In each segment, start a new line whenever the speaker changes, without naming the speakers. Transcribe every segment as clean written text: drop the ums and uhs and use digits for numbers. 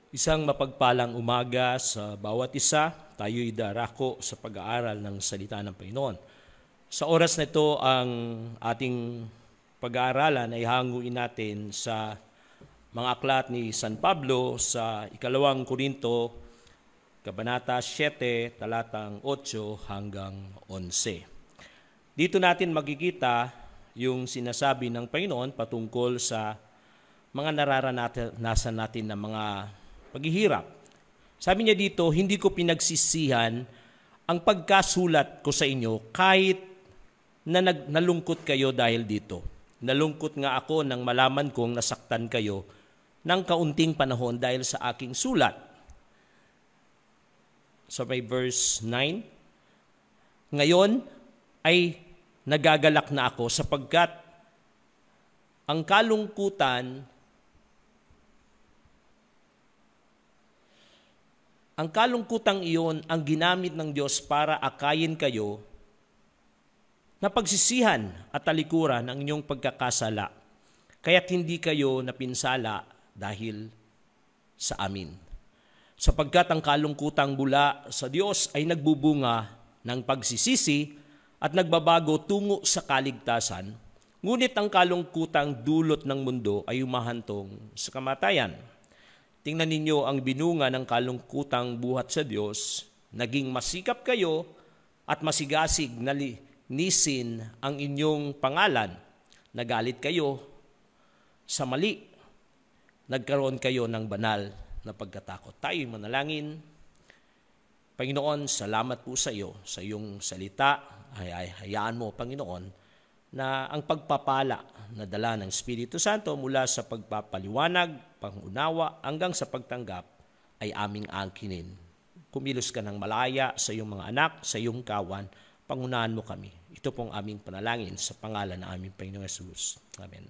Isang mapagpalang umaga sa bawat isa, tayo'y darako sa pag-aaral ng salita ng Panginoon. Sa oras na ito, ang ating pag-aaralan ay hanguin natin sa mga aklat ni San Pablo sa 2 Korinto, Kabanata 7, talatang 8 hanggang 11. Dito natin makikita yung sinasabi ng Panginoon patungkol sa mga nararanasan natin na mga paghihirap. Sabi niya dito, hindi ko pinagsisihan ang pagkasulat ko sa inyo kahit na nalungkot kayo dahil dito. Nalungkot nga ako nang malaman kong nasaktan kayo ng kaunting panahon dahil sa aking sulat. So may verse 9, ngayon ay nagagalak na ako sapagkat ang kalungkutan iyon ang ginamit ng Diyos para akayin kayo na pagsisihan at talikuran ang inyong pagkakasala, kaya't hindi kayo napinsala dahil sa amin. Sapagkat ang kalungkutang bula sa Diyos ay nagbubunga ng pagsisisi at nagbabago tungo sa kaligtasan, ngunit ang kalungkutang dulot ng mundo ay umahantong sa kamatayan. Tingnan ninyo ang binunga ng kalungkutang buhat sa Diyos, naging masikap kayo at masigasig na linisin ang inyong pangalan. Nagalit kayo sa mali, nagkaroon kayo ng banal na pagkatakot. Tayo'y manalangin. Panginoon, salamat po sa iyo, sa iyong salita. Hayaan mo, Panginoon, na ang pagpapala na dala ng Espiritu Santo mula sa pagpapaliwanag, pangunawa, hanggang sa pagtanggap ay aming angkinin. Kumilos ka ng malaya sa iyong mga anak, sa iyong kawan, pangunahan mo kami. Ito pong aming panalangin sa pangalan ng aming Panginoong Hesus. Amen.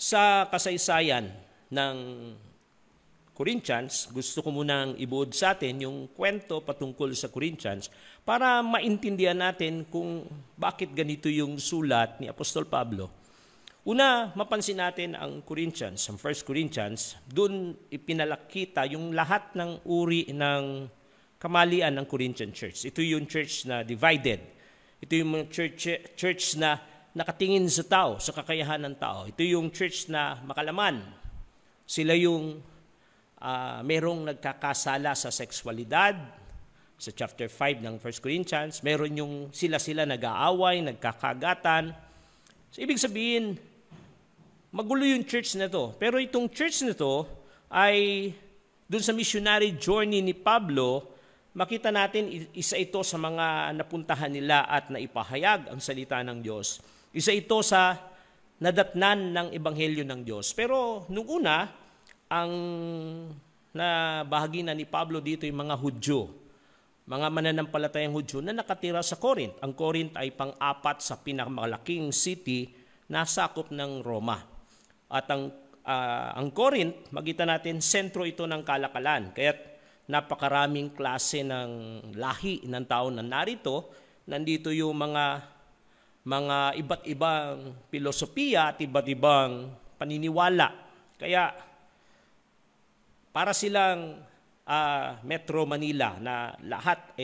Sa kasaysayan ng Corinthians, gusto ko munang ibuod sa atin yung kwento patungkol sa Corinthians para maintindihan natin kung bakit ganito yung sulat ni Apostol Pablo. Una, mapansin natin ang Corinthians, ang 1 Corinthians, doon ipinalakita yung lahat ng uri ng kamalian ng Corinthian church. Ito yung church na divided. Ito yung church na nakatingin sa tao, sa kakayahan ng tao. Ito yung church na makalaman. Sila yung merong nagkakasala sa sexualidad, sa chapter 5 ng 1 Corinthians. Meron yung sila nag-aaway, nagkakagatan. So, ibig sabihin, magulo yung church na to. Pero itong church na to ay dun sa missionary journey ni Pablo, makita natin isa ito sa mga napuntahan nila at naipahayag ang salita ng Diyos. Isa ito sa nadatnan ng ebanghelyo ng Diyos. Pero nung una, ang nabahagi na ni Pablo dito yung mga Hudyo, mga mananampalatayang Hudyo na nakatira sa Corinth. Ang Corinth ay pang-apat sa pinakamalaking city na sakop ng Roma. At ang Corinth, makita natin, sentro ito ng kalakalan. Kaya't napakaraming klase ng lahi ng tao na narito. Nandito yung mga iba't ibang filosofiya at iba't ibang paniniwala. Kaya para silang Metro Manila na lahat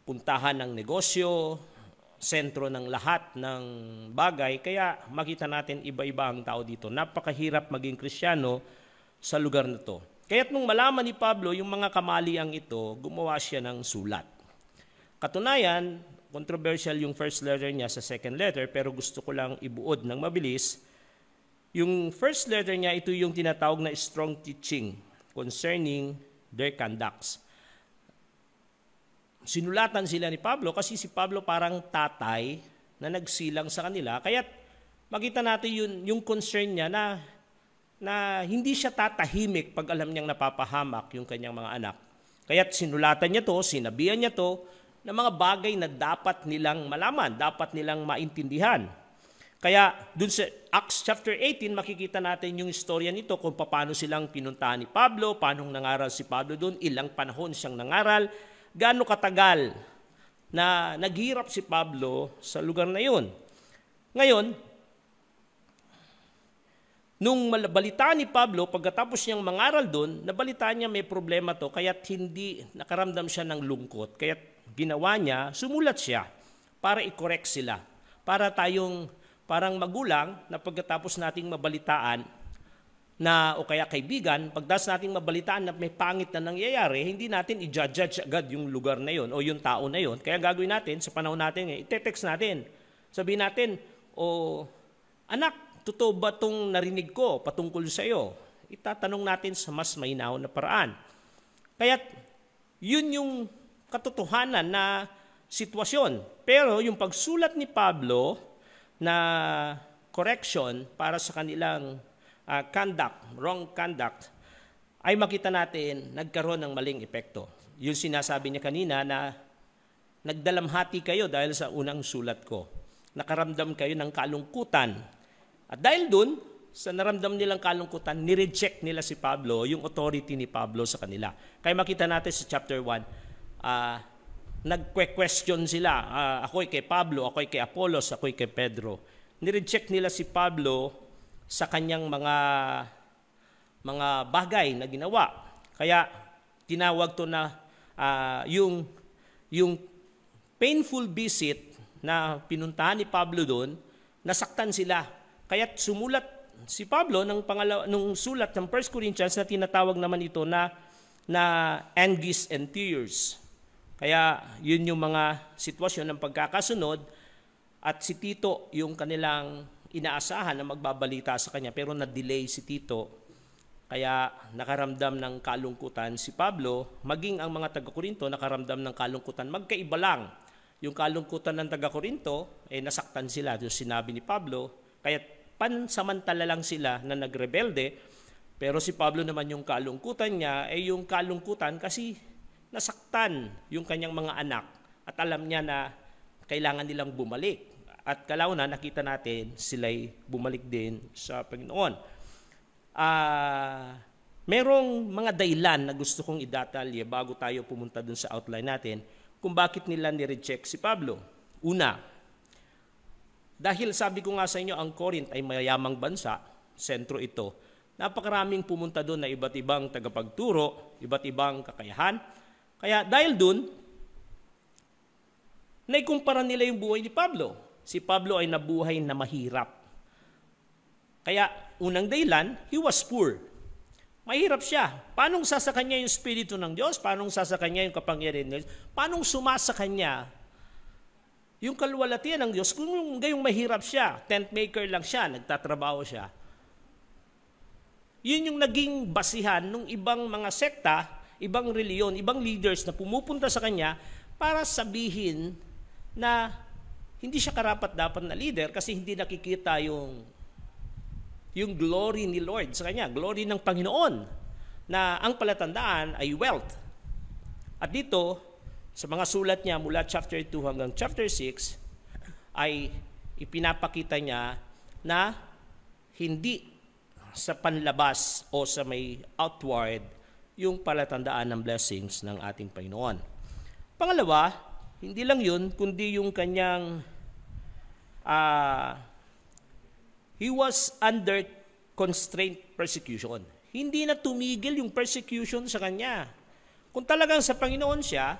puntahan ng negosyo, sentro ng lahat ng bagay. Kaya makita natin iba-iba ang tao dito. Napakahirap maging Kristiyano sa lugar na to. Kaya't nung malaman ni Pablo yung mga kamaliang ito, gumawa siya ng sulat. Katunayan, controversial yung first letter niya sa second letter, pero gusto ko lang ibuod ng mabilis. Yung first letter niya, ito yung tinatawag na strong teaching concerning their conducts. Sinulatan sila ni Pablo kasi si Pablo parang tatay na nagsilang sa kanila. Kaya't makita natin yung concern niya na hindi siya tatahimik pag alam niyang napapahamak yung kanyang mga anak. Kaya't sinulatan niya to, sinabihan niya to, na mga bagay na dapat nilang malaman, dapat nilang maintindihan. Kaya dun sa Acts chapter 18, makikita natin yung istorya nito kung paano silang pinuntahan ni Pablo, paano nangaral si Pablo doon, ilang panahon siyang nangaral, gaano katagal na naghirap si Pablo sa lugar na yun. Ngayon, nung balitaan ni Pablo, pagkatapos niyang mangaral doon, nabalitaan niya may problema to, kaya't hindi nakaramdam siya ng lungkot. Kaya't ginawa niya, sumulat siya para i-correct sila. Para tayong parang magulang na pagkatapos nating mabalitaan na o kaya kaibigan, pagdas nating mabalitaan na may pangit na nangyayari, hindi natin i-judge agad yung lugar na yon o yung tao na yon. Kaya gagawin natin, sa panahon natin, i-text natin. Sabihin natin, anak, totoo ba itong narinig ko patungkol sa iyo? Itatanong natin sa mas mainahon na paraan. Kaya't yun yung katotohanan na sitwasyon. Pero yung pagsulat ni Pablo na correction para sa kanilang wrong conduct, ay makita natin nagkaroon ng maling epekto. Yung sinasabi niya kanina na nagdalamhati kayo dahil sa unang sulat ko. Nakaramdam kayo ng kalungkutan. At dahil dun, sa naramdam nilang kalungkutan, nireject nila si Pablo, yung authority ni Pablo sa kanila. Kaya makita natin sa chapter 1, nagque-question sila. Ako'y kay Pablo, ako'y kay Apollos, ako'y kay Pedro. Nireject nila si Pablo sa kanyang mga bagay na ginawa. Kaya tinawag to na yung painful visit na pinuntahan ni Pablo doon, nasaktan sila. Kaya sumulat si Pablo nung sulat ng 1 Corinthians na tinatawag naman ito na anguish and tears. Kaya yun yung mga sitwasyon ng pagkakasunod at si Tito yung kanilang inaasahan na magbabalita sa kanya pero na-delay si Tito. Kaya nakaramdam ng kalungkutan si Pablo, maging ang mga taga-Korinto nakaramdam ng kalungkutan. Magkaiba lang. Yung kalungkutan ng taga-Korinto, nasaktan sila. Yung sinabi ni Pablo, kaya pansamantala lang sila na nagrebelde, pero si Pablo naman yung kalungkutan niya ay yung kalungkutan kasi nasaktan yung kanyang mga anak at alam niya na kailangan nilang bumalik. At kalaunan nakita natin sila'y bumalik din sa Panginoon. Merong mga dahilan na gusto kong idatalye bago tayo pumunta dun sa outline natin kung bakit nila ni-reject si Pablo. Una, dahil sabi ko nga sa inyo, ang Corinth ay mayamang bansa, sentro ito. Napakaraming pumunta doon na iba't ibang tagapagturo, iba't ibang kakayahan. Kaya dahil doon, naikumpara nila yung buhay ni Pablo. Si Pablo ay nabuhay na mahirap. Kaya unang dahilan, he was poor. Mahirap siya. Paanong sasa kanya yung Espiritu ng Diyos? Paanong sasa kanya yung kapangyarihan ng Diyos? Paanong sumasa kanya yung kaluwalhatian ng Diyos? Kung gayong mahirap siya, tent maker lang siya, nagtatrabaho siya. Yun yung naging basihan ng ibang mga sekta, ibang reliyon, ibang leaders na pumupunta sa kanya para sabihin na hindi siya karapat-dapat na leader kasi hindi nakikita yung glory ni Lord sa kanya, glory ng Panginoon, na ang palatandaan ay wealth. At dito, sa mga sulat niya mula chapter 2 hanggang chapter 6, ay ipinapakita niya na hindi sa panlabas o sa may outward yung palatandaan ng blessings ng ating Panginoon. Pangalawa, hindi lang yun, kundi yung kanyang he was under constraint persecution. Hindi na tumigil yung persecution sa kanya. Kung talagang sa Panginoon siya,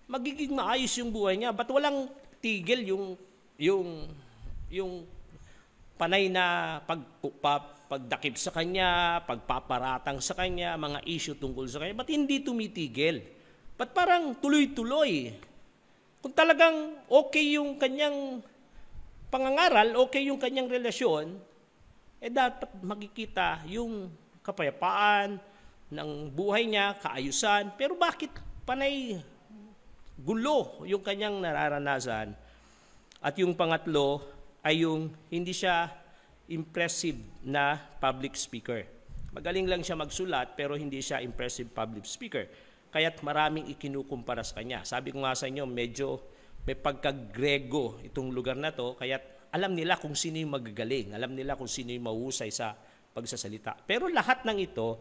magiging maayos yung buhay niya. Ba't walang tigil yung panay na pagdakip sa kanya, pagpaparatang sa kanya, mga issue tungkol sa kanya? Ba't hindi tumitigil? Ba't parang tuloy-tuloy? Kung talagang okay yung kanyang pangangaral, okay yung kanyang relasyon, dapat makikita yung kapayapaan ng buhay niya, kaayusan. Pero bakit panay gulo yung kanyang nararanasan? At yung pangatlo ay yung hindi siya impressive na public speaker. Magaling lang siya magsulat pero hindi siya impressive public speaker. Kaya't maraming ikinukumpara sa kanya. Sabi ko nga sa inyo, medyo may pagka-Grego itong lugar na to, kaya't alam nila kung sino yung magagaling, alam nila kung sino yung mahusay sa pagsasalita. Pero lahat ng ito,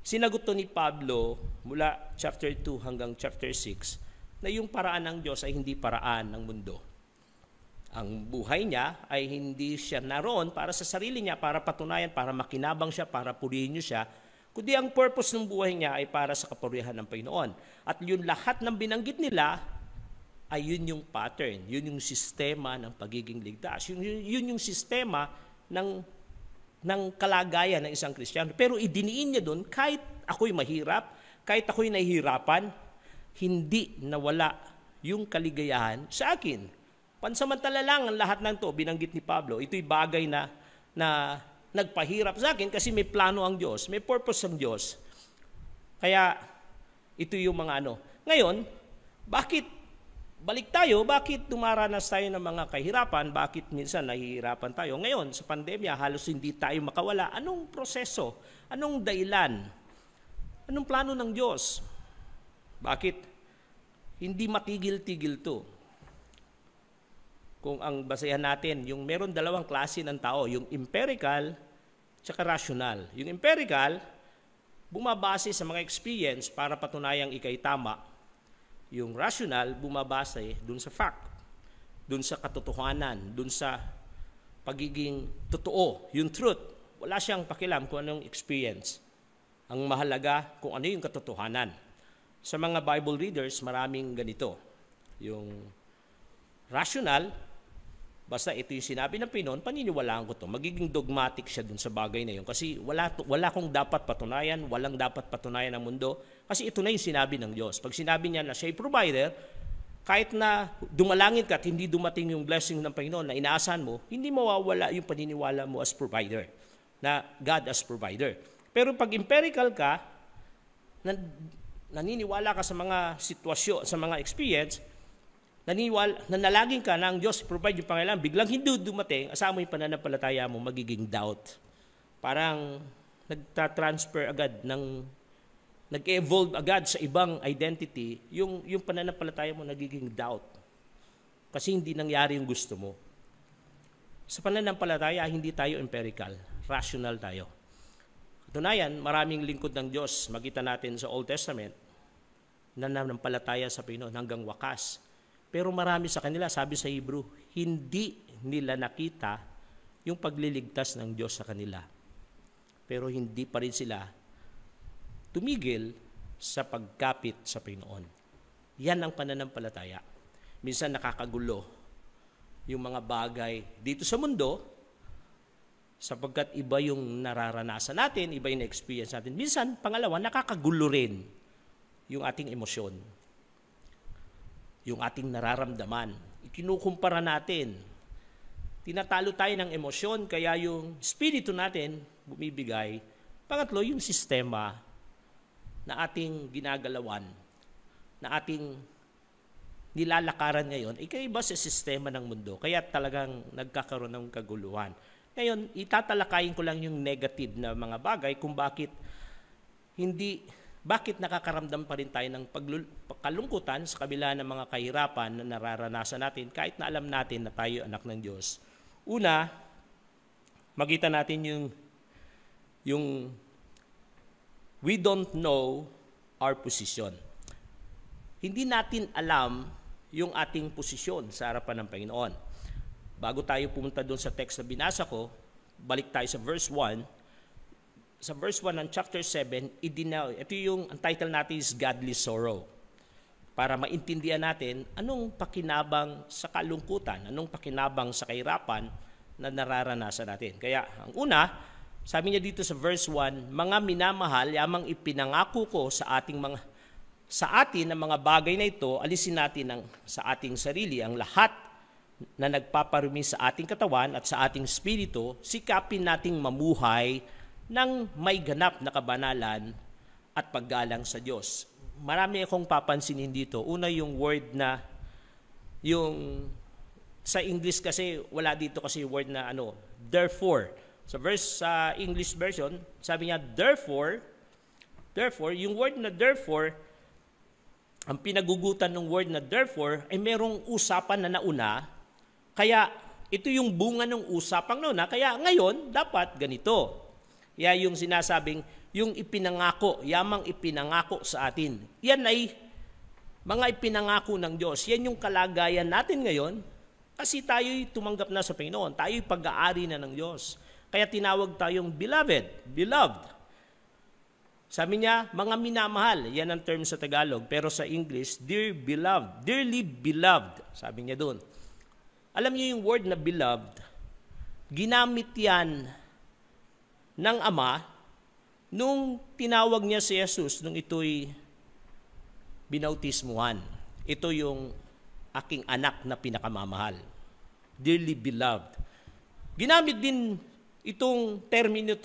sinagot to ni Pablo mula chapter 2 hanggang chapter 6, na yung paraan ng Diyos ay hindi paraan ng mundo. Ang buhay niya ay hindi siya naroon para sa sarili niya, para patunayan, para makinabang siya, para purihin niyo siya, kundi ang purpose ng buhay niya ay para sa kapurihan ng Panginoon. At yung lahat ng binanggit nila ay yun yung pattern, yun yung sistema ng pagiging ligtas, yun yung sistema ng kalagayan ng isang Kristiyano. Pero idiniin niya doon, kahit ako'y mahirap, kahit ako'y nahihirapan, hindi nawala yung kaligayahan sa akin. Pansamantala lang ang lahat ng to, binanggit ni Pablo, ito'y bagay na nagpahirap sa akin kasi may plano ang Diyos, may purpose ang Diyos. Kaya ito yung mga ano. Ngayon, balik tayo, bakit dumaranas tayo ng mga kahirapan, bakit minsan nahihirapan tayo? Ngayon, sa pandemya, halos hindi tayo makawala. Anong proseso? Anong dahilan? Anong plano ng Diyos? Bakit hindi matigil-tigil to? Kung ang basehan natin, yung meron dalawang klase ng tao, yung empirical at rational. Yung empirical, bumabase sa mga experience para patunayang ikay tama. Yung rational, bumabase dun sa fact, dun sa katotohanan, dun sa pagiging totoo, yung truth. Wala siyang pakialam kung anong experience. Ang mahalaga kung ano yung katotohanan. Sa mga Bible readers, maraming ganito. Yung rational, basta ito yung sinabi ng Panginoon, paniniwalaan ko to. Magiging dogmatic siya dun sa bagay na yun. Kasi wala kong dapat patunayan, walang dapat patunayan ng mundo. Kasi ito na yung sinabi ng Diyos. Pag sinabi niya na siya'y provider, kahit na dumalangin ka at hindi dumating yung blessing ng Panginoon na inaasahan mo, hindi mawawala yung paniniwala mo as provider, na God as provider. Pero pag empirical ka, naniniwala ka sa mga sitwasyon, sa mga experience, nanalangin ka na ang Diyos provide yung pangailangan, biglang hindi dumating, asahan mo yung pananampalataya mo, magiging doubt. Parang nagtatransfer agad, nag-evolve agad sa ibang identity, yung pananampalataya mo nagiging doubt. Kasi hindi nangyari yung gusto mo. Sa pananampalataya, hindi tayo empirical, rational tayo. Katunayan, maraming lingkod ng Diyos, makita natin sa Old Testament, nananampalataya sa Panginoon hanggang wakas. Pero marami sa kanila, sabi sa Hebrew, hindi nila nakita yung pagliligtas ng Diyos sa kanila. Pero hindi pa rin sila tumigil sa pagkapit sa Panginoon. Yan ang pananampalataya. Minsan nakakagulo yung mga bagay dito sa mundo sapagkat iba yung nararanasan natin, iba yung experience natin. Minsan, pangalawa, nakakagulo rin yung ating emosyon. Yung ating nararamdaman. Ikinukumpara natin. Tinatalo tayo ng emosyon, kaya yung spirito natin bumibigay. Pangatlo, yung sistema na ating ginagalawan, na ating nilalakaran ngayon, ikaiba sa sistema ng mundo. Kaya talagang nagkakaroon ng kaguluhan. Ngayon, itatalakayin ko lang yung negative na mga bagay kung bakit nakakaramdam pa rin tayo ng kalungkutan sa kabila ng mga kahirapan na nararanasan natin kahit na alam natin na tayo anak ng Diyos. Una, makita natin yung we don't know our position. Hindi natin alam yung ating posisyon sa harapan ng Panginoon. Bago tayo pumunta doon sa text na binasa ko, balik tayo sa verse 1. Sa verse 1 ng chapter 7, ito yung, ang title natin is Godly Sorrow. Para maintindihan natin anong pakinabang sa kalungkutan, anong pakinabang sa kahirapan na nararanasan natin. Kaya ang una, sabi niya dito sa verse 1, mga minamahal, yamang ipinangako ko sa atin ng mga bagay na ito, alisin natin sa ating sarili ang lahat na nagpaparumi sa ating katawan at sa ating spirito, sikapin nating mamuhay ng may ganap na kabanalan at paggalang sa Diyos. Marami akong papansinin dito. Una yung word na, sa English kasi, wala dito kasi word na therefore. Sa English version, sabi niya, therefore, yung word na therefore, ang pinagugutan ng word na therefore, ay merong usapan na nauna, kaya ito yung bunga ng usapang nauna, kaya ngayon, dapat ganito. Kaya yung sinasabing, yung ipinangako, yamang ipinangako sa atin. Yan ay mga ipinangako ng Diyos. Yan yung kalagayan natin ngayon. Kasi tayo'y tumanggap na sa Panginoon. Tayo'y pag-aari na ng Diyos. Kaya tinawag tayong beloved. Sabi niya, mga minamahal. Yan ang term sa Tagalog. Pero sa English, dear beloved. Dearly beloved. Sabi niya doon. Alam niyo yung word na beloved, ginamit yan ng Ama nung tinawag niya si Jesus nung ito'y binautismuhan. Ito yung aking anak na pinakamamahal. Dearly beloved. Ginamit din itong termino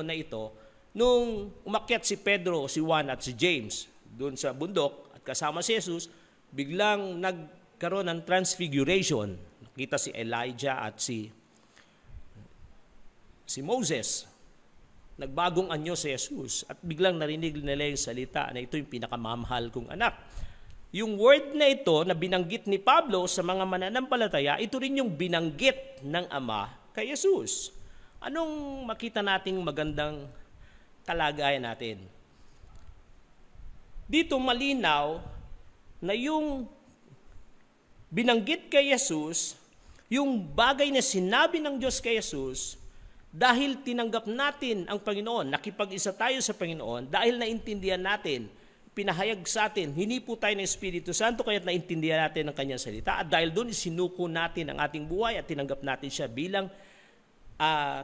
na ito nung umakyat si Pedro, si Juan at si James doon sa bundok at kasama si Jesus, biglang nagkaroon ng transfiguration. Nakita si Elijah at si Moses. Nagbagong anyo si Jesus at biglang narinig nila yung salita na ito yung pinakamamahal kong anak. Yung word na ito na binanggit ni Pablo sa mga mananampalataya, ito rin yung binanggit ng Ama kay Jesus. Anong makita nating magandang kalagayan natin? Dito malinaw na yung binanggit kay Jesus, yung bagay na sinabi ng Diyos kay Jesus, dahil tinanggap natin ang Panginoon, nakipag-isa tayo sa Panginoon, dahil naintindihan natin, pinahayag sa atin, hinipo tayo ng Espiritu Santo, kaya't naintindihan natin ang kanyang salita, at dahil doon isinuko natin ang ating buhay at tinanggap natin siya bilang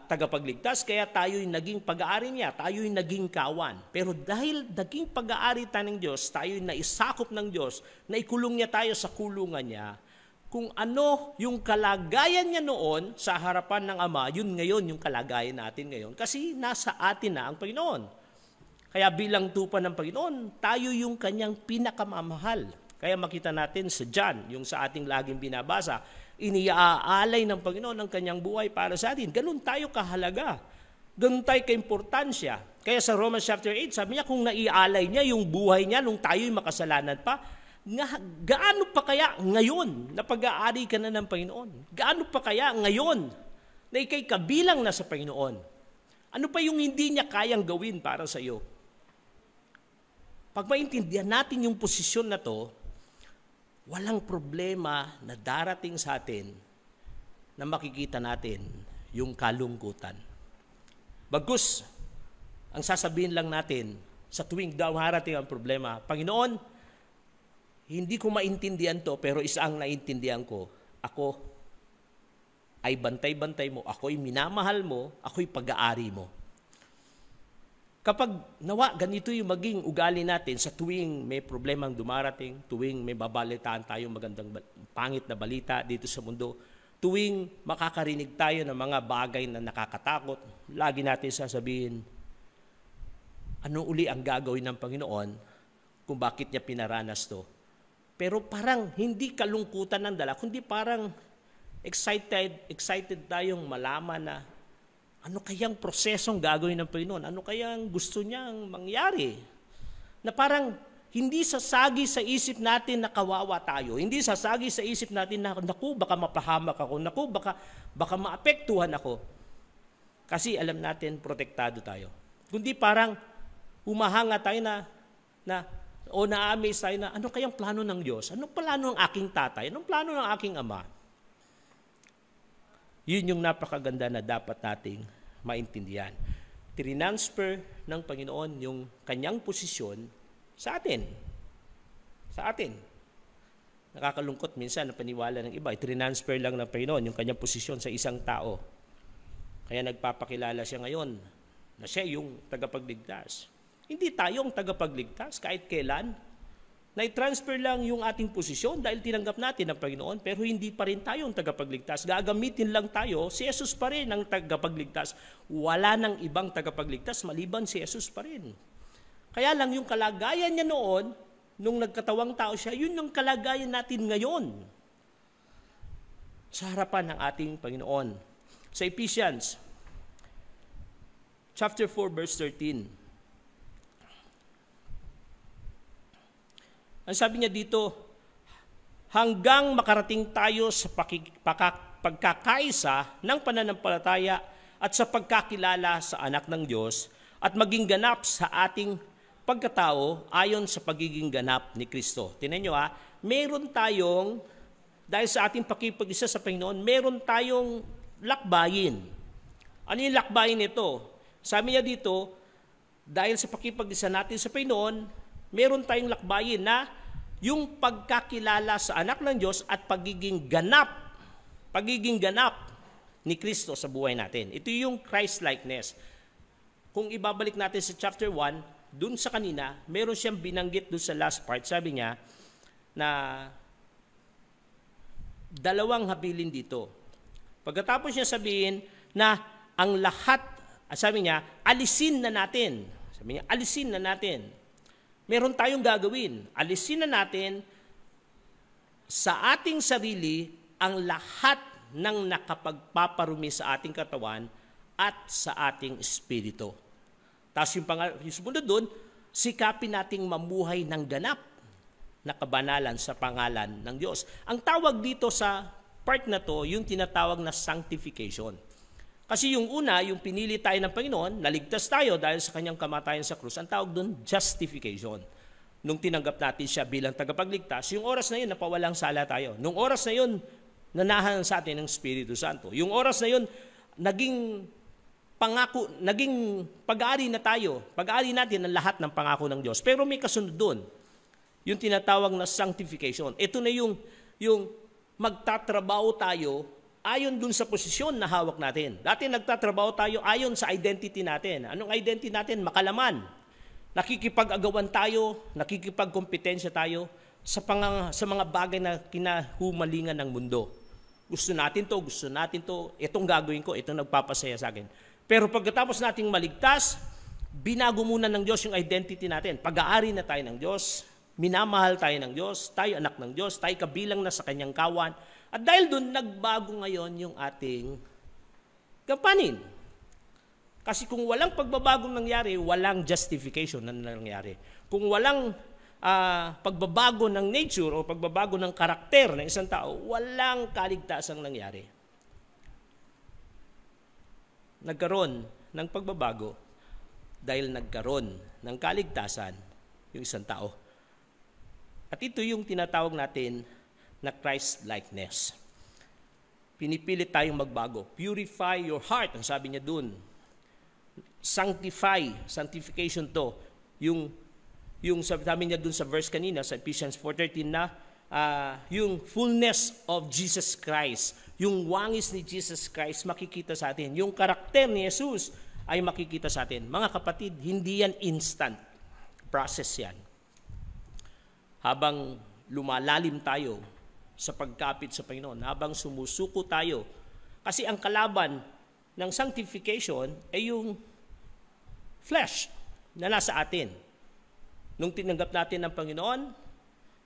tagapagligtas, kaya tayo'y naging pag-aari niya, tayo'y naging kawan. Pero dahil naging pag-aari tayo ng Diyos, tayo'y naisakop ng Diyos, naikulong niya tayo sa kulungan niya, kung ano yung kalagayan niya noon sa harapan ng Ama, yun ngayon yung kalagayan natin ngayon. Kasi nasa atin na ang Panginoon. Kaya bilang tupa ng Panginoon, tayo yung kanyang pinakamamahal. Kaya makita natin sa John, yung sa ating laging binabasa, iniaalay ng Panginoon ang kanyang buhay para sa atin. Ganun tayo kahalaga. Ganun tayo kaimportansya. Kaya sa Romans chapter 8, sabi niya kung naialay niya yung buhay niya nung tayo'y makasalanan pa, gaano pa kaya ngayon na pag-aari ka na ng Panginoon? Gaano pa kaya ngayon na ikay kabilang na sa Panginoon? Ano pa yung hindi niya kayang gawin para sa iyo? Pag maintindihan natin yung posisyon na to, walang problema na darating sa atin na makikita natin yung kalungkutan. Bagkus, ang sasabihin lang natin sa tuwing dumarating ang problema, Panginoon, hindi ko maintindihan to, pero isang naintindihan ko, ako ay bantay-bantay mo, ako'y minamahal mo, ako'y pag-aari mo. Kapag nawa, ganito yung maging ugali natin sa tuwing may problemang dumarating, tuwing may babalitaan tayong magandang pangit na balita dito sa mundo, tuwing makakarinig tayo ng mga bagay na nakakatakot, lagi natin sasabihin, ano uli ang gagawin ng Panginoon kung bakit niya pinaranas to? Pero parang hindi kalungkutan ng dala, kundi parang excited tayong malaman na ano kayang prosesong gagawin ng Panginoon? Ano kayang gusto niyang mangyari? Na parang hindi sasagi sa isip natin na kawawa tayo. Hindi sasagi sa isip natin na, naku, baka mapahamak ako. Naku, baka maapektuhan ako. Kasi alam natin, protektado tayo. Kundi parang humahanga tayo o na-amaze tayo na, ano kayang plano ng Diyos? Anong plano ng aking tatay? Anong plano ng aking ama? Yun yung napakaganda na dapat nating maintindihan. Trintransfer ng Panginoon yung kanyang posisyon sa atin. Sa atin. Nakakalungkot minsan na paniwala ng iba. Trintransfer lang ng Panginoon yung kanyang posisyon sa isang tao. Kaya nagpapakilala siya ngayon na siya yung tagapagligtas. Hindi tayo ang tagapagligtas kahit kailan. Na-transfer lang yung ating posisyon dahil tinanggap natin ang Panginoon, pero hindi pa rin tayo ang tagapagligtas. Gagamitin lang tayo, si Jesus pa rin ang tagapagligtas. Wala nang ibang tagapagligtas, maliban si Jesus pa rin. Kaya lang yung kalagayan niya noon, nung nagkatawang tao siya, yun yung kalagayan natin ngayon sa harapan ng ating Panginoon. Sa Ephesians, chapter 4, verse 13, ang sabi niya dito, hanggang makarating tayo sa pagkakaisa ng pananampalataya at sa pagkakilala sa anak ng Diyos at maging ganap sa ating pagkatao ayon sa pagiging ganap ni Kristo. Tingnan nyo meron tayong dahil sa ating pakipag-isa sa Panginoon, meron tayong lakbayin. Ano yung lakbayin nito? Sabi niya dito, dahil sa pakipag-isa natin sa Panginoon, meron tayong lakbayin na yung pagkakilala sa anak ng Diyos at pagiging ganap ni Kristo sa buhay natin. Ito yung Christ-likeness. Kung ibabalik natin sa chapter 1, dun sa kanina, meron siyang binanggit dun sa last part. Sabi niya na dalawang habilin dito. Pagkatapos niya sabihin na ang lahat, sabi niya, alisin na natin. Sabi niya, alisin na natin. Meron tayong gagawin. Alisin na natin sa ating sarili ang lahat ng nakapagpaparumi sa ating katawan at sa ating espiritu. Tapos yung sumunod doon, sikapin nating mamuhay ng ganap na kabanalan sa pangalan ng Diyos. Ang tawag dito sa part na to, yung tinatawag na sanctification. Kasi yung una, yung pinili tayo ng Panginoon, naligtas tayo dahil sa kanyang kamatayan sa krus, ang tawag doon, justification. Nung tinanggap natin siya bilang tagapagligtas, yung oras na yun, napawalang sala tayo. Nung oras na yun, nanahan sa atin ng Espiritu Santo. Yung oras na yun, naging pangako, naging pag-aari na tayo. Pag-aari natin ang lahat ng pangako ng Diyos. Pero may kasunod doon, yung tinatawag na sanctification. Ito na yung magtatrabaho tayo ayon dun sa posisyon na hawak natin. Dati nagtatrabaho tayo ayon sa identity natin. Anong identity natin? Makalaman. Nakikipag-agawan tayo, nakikipag-kompetensya tayo sa mga bagay na kinahumalingan ng mundo. Gusto natin to, itong gagawin ko, itong nagpapasaya sa akin. Pero pagkatapos nating maligtas, binago muna ng Diyos yung identity natin. Pag-aari na tayo ng Diyos, minamahal tayo ng Diyos, tayo anak ng Diyos, tayo kabilang na sa kanyang kawan. At dahil doon, nagbago ngayon yung ating kampanin. Kasi kung walang pagbabagong nangyari, walang justification na nangyari. Kung walang pagbabago ng nature o pagbabago ng karakter ng isang tao, walang kaligtasang nangyari. Nagkaroon ng pagbabago dahil nagkaroon ng kaligtasan yung isang tao. At ito yung tinatawag natin na Christ-likeness. Pinipilit tayong magbago. Purify your heart, ang sabi niya dun. Sanctification to. Yung sabi niya dun sa verse kanina, sa Ephesians 4:13 na, yung fullness of Jesus Christ, yung wangis ni Jesus Christ makikita sa atin. Yung karakter ni Jesus ay makikita sa atin. Mga kapatid, hindi yan instant process yan. Habang lumalalim tayo sa pagkapit sa Panginoon, habang sumusuko tayo, kasi ang kalaban ng sanctification ay yung flesh na nasa atin. Nung tinanggap natin ng Panginoon,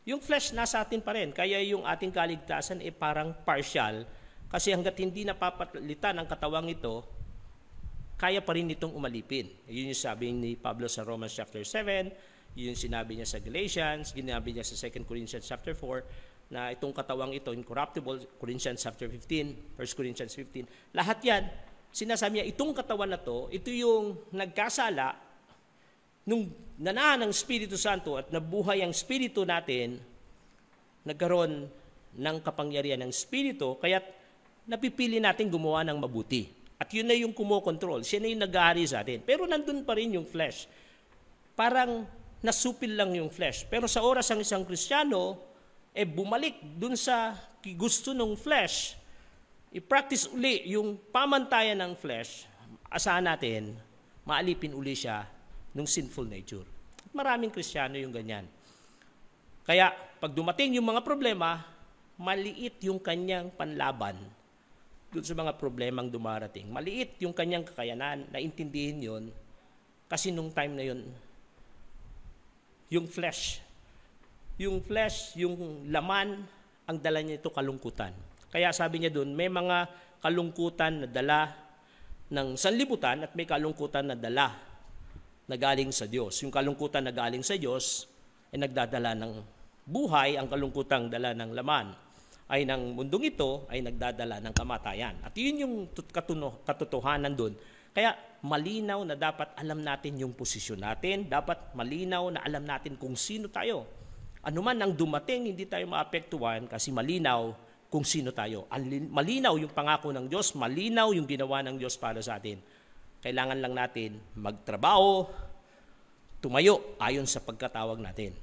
yung flesh nasa atin pa rin. Kaya yung ating kaligtasan ay parang partial. Kasi hanggat hindi napapalitan ang katawang ito, kaya pa rin itong umalipin. Yun yung sabi ni Pablo sa Romans chapter 7, yun yung sinabi niya sa Galatians, sinabi niya sa 2 Corinthians chapter 4, na itong katawang ito, incorruptible, Corinthians chapter 15, 1 Corinthians 15. Lahat yan, sinasabi niya, itong katawan na to, ito yung nagkasala, nung nanahan ng Espiritu Santo at nabuhay ang Espiritu natin, nagkaroon ng kapangyarihan ng Espiritu, kaya napipili natin gumawa ng mabuti. At yun na yung kumokontrol, siya na yung nag-aari sa atin. Pero nandun pa rin yung flesh. Parang nasupil lang yung flesh. Pero sa oras ang isang Kristiyano, bumalik dun sa gusto ng flesh, i-practice uli yung pamantayan ng flesh, asahan natin, maalipin uli siya ng sinful nature. At maraming Kristiyano yung ganyan. Kaya, pag dumating yung mga problema, maliit yung kanyang panlaban dun sa mga problemang dumarating. Maliit yung kanyang kakayanan, naintindihin yun, kasi nung time na yun, yung flesh, yung laman, ang dala niya ito kalungkutan. Kaya sabi niya doon, may mga kalungkutan na dala ng sanlibutan at may kalungkutan na dala na galing sa Diyos. Yung kalungkutan na galing sa Diyos ay nagdadala ng buhay, ang kalungkutang dala ng laman ay ng mundong ito ay nagdadala ng kamatayan. At yun yung katotohanan doon. Kaya malinaw na dapat alam natin yung posisyon natin, dapat malinaw na alam natin kung sino tayo. Ano man ang dumating, hindi tayo maapektuhan kasi malinaw kung sino tayo. Malinaw yung pangako ng Diyos, malinaw yung ginawa ng Diyos para sa atin. Kailangan lang natin magtrabaho, tumayo ayon sa pagkatawag natin.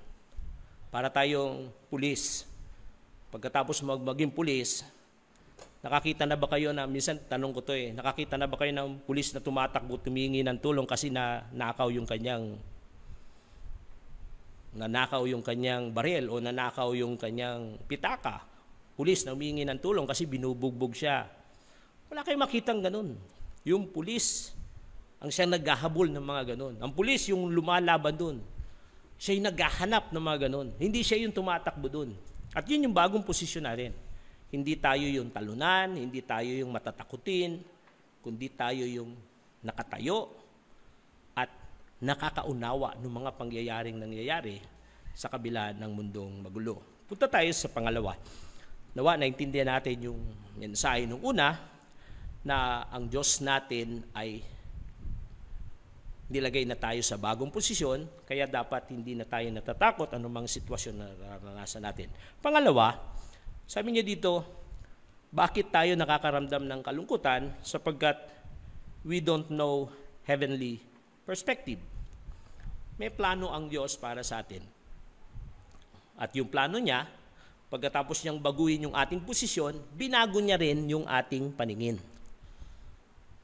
Para tayong pulis. Pagkatapos maging pulis, nakakita na ba kayo na, minsan tanong ko to nakakita na ba kayo ng pulis na tumatakbo, tumingi ng tulong kasi nanakaw yung kanyang baril o nanakaw yung kanyang pitaka. Pulis na humingi ng tulong kasi binubugbog siya. Wala kayong makitang ganun. Yung pulis, ang siyang naghahabol ng mga ganun. Ang pulis yung lumalaban dun. Siya yung naghahanap ng mga ganun. Hindi siya yung tumatakbo dun. At yun yung bagong posisyon natin. Hindi tayo yung talunan, hindi tayo yung matatakutin, kundi tayo yung nakatayo at nakakaunawa ng mga pangyayaring nangyayari sa kabila ng mundong magulo. Punta tayo sa pangalawa. Nawa, naintindihan natin yung mensahe nung una na ang Diyos natin ay nilagay na tayo sa bagong posisyon, kaya dapat hindi na tayo natatakot anumang sitwasyon na naranasan natin. Pangalawa, sabi niya dito, bakit tayo nakakaramdam ng kalungkutan? Sapagkat we don't know heavenly perspective. May plano ang Diyos para sa atin. At yung plano niya, pagkatapos niyang baguhin yung ating posisyon, binago niya rin yung ating paningin.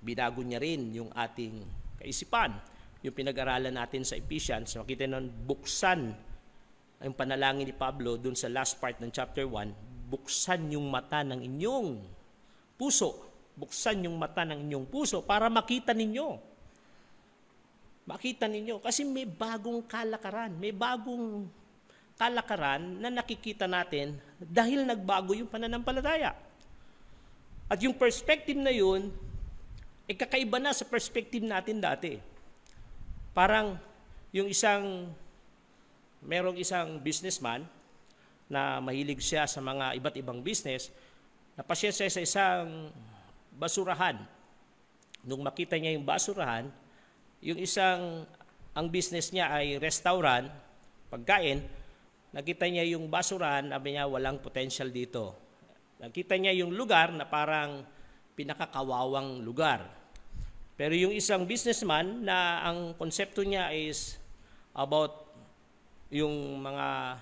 Binago niya rin yung ating kaisipan. Yung pinag-aralan natin sa Ephesians, makita nun, buksan ang panalangin ni Pablo dun sa last part ng chapter 1, buksan yung mata ng inyong puso. Buksan yung mata ng inyong puso para makita ninyo. Makita ninyo. Kasi may bagong kalakaran. May bagong kalakaran na nakikita natin dahil nagbago yung pananampalataya. At yung perspective na yun, kakaiba na sa perspective natin dati. Parang yung merong isang businessman na mahilig siya sa mga iba't ibang business, napasya siya sa isang basurahan. Nung makita niya yung basurahan, ang business niya ay restaurant, pagkain, nakita niya yung basurahan, sabi niya walang potential dito. Nakita niya yung lugar na parang pinakakawawang lugar. Pero yung isang businessman na ang konsepto niya is about yung mga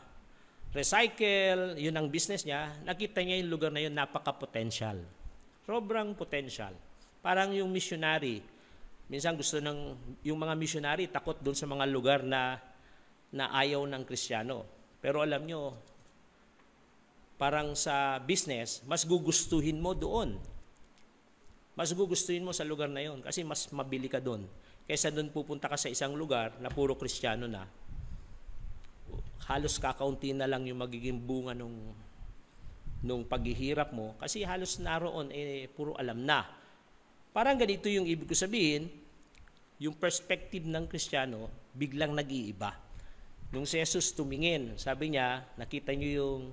recycle, yun ang business niya, nakita niya yung lugar na yun napaka-potential. Sobrang potential. Parang yung missionary. Minsan gusto yung mga missionary takot doon sa mga lugar na ayaw ng Kristiyano. Pero alam nyo, parang sa business, mas gugustuhin mo doon. Mas gugustuhin mo sa lugar na yon kasi mas mabili ka doon. Kaysa doon pupunta ka sa isang lugar na puro Kristiyano na, halos kakaunti na lang yung magiging bunga nung paghihirap mo kasi halos naroon puro alam na. Parang ganito yung ibig ko sabihin, yung perspective ng Kristiyano biglang nag-iiba. Nung si Jesus tumingin, sabi niya, nakita niyo yung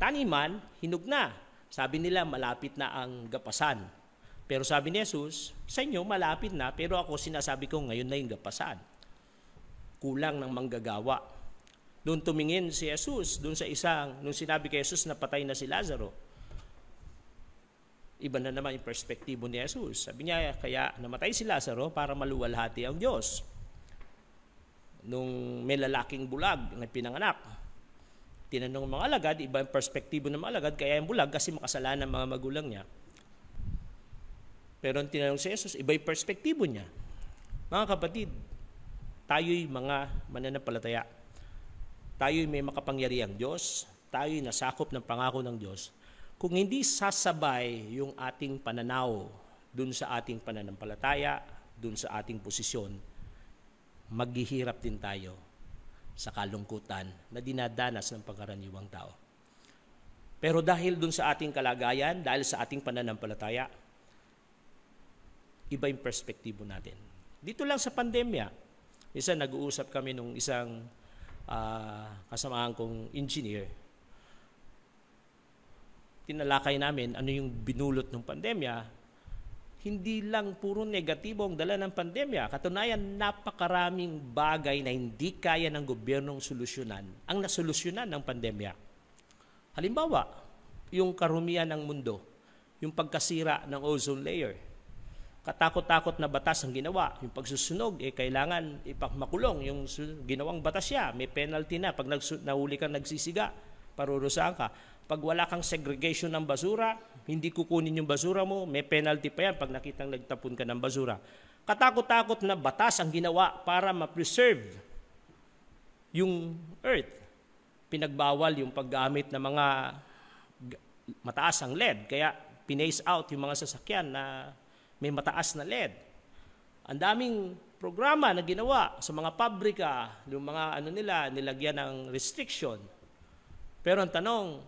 taniman, hinog na. Sabi nila, malapit na ang gapasan. Pero sabi ni Jesus, sa inyo, malapit na, pero ako sinasabi ko, ngayon na yung gapasan. Kulang ng manggagawa. Doon tumingin si Jesus, doon sa nung sinabi kay Jesus na patay na si Lazaro. Iba na naman yung perspektibo ni Jesus. Sabi niya, kaya namatay si Lazaro para maluwalhati ang Diyos. Nung may lalaking bulag na pinanganak, tinanong ng mga alagad, iba yung perspektibo ng mga alagad, kaya yung bulag kasi makasalanan ng mga magulang niya. Pero ang tinanong si Jesus, iba yung perspektibo niya. Mga kapatid, tayo'y mga mananampalataya. Tayo'y may makapangyarihang Diyos, tayo'y nasakop ng pangako ng Diyos. Kung hindi sasabay yung ating pananaw dun sa ating pananampalataya, dun sa ating posisyon, maghihirap din tayo sa kalungkutan na dinadanas ng pangkaraniwang tao. Pero dahil dun sa ating kalagayan, dahil sa ating pananampalataya, iba yung perspektibo natin. Dito lang sa pandemya, isa nag-uusap kami nung isang kasamahan kong engineer. Tinalakay namin ano yung binulot ng pandemya. Hindi lang puro negatibo ang dala ng pandemya. Katunayan, napakaraming bagay na hindi kaya ng gobyernong solusyonan ang nasolusyonan ng pandemya. Halimbawa, yung karumihan ng mundo, yung pagkasira ng ozone layer. Katakot-takot na batas ang ginawa. Yung pagsusunog, kailangan ipakmakulong. Yung ginawang batas siya, may penalty na. Pag nahuli kang nagsisiga, parurusahan ka. Pag wala kang segregation ng basura, hindi kukunin yung basura mo, may penalty pa yan pag nakitang nagtapon ka ng basura. Katakot-takot na batas ang ginawa para ma-preserve yung earth. Pinagbawal yung paggamit ng mga mataas ang lead. Kaya pinace out yung mga sasakyan na may mataas na lead. Ang daming programa na ginawa sa mga pabrika, yung mga nilagyan ng restriction. Pero ang tanong,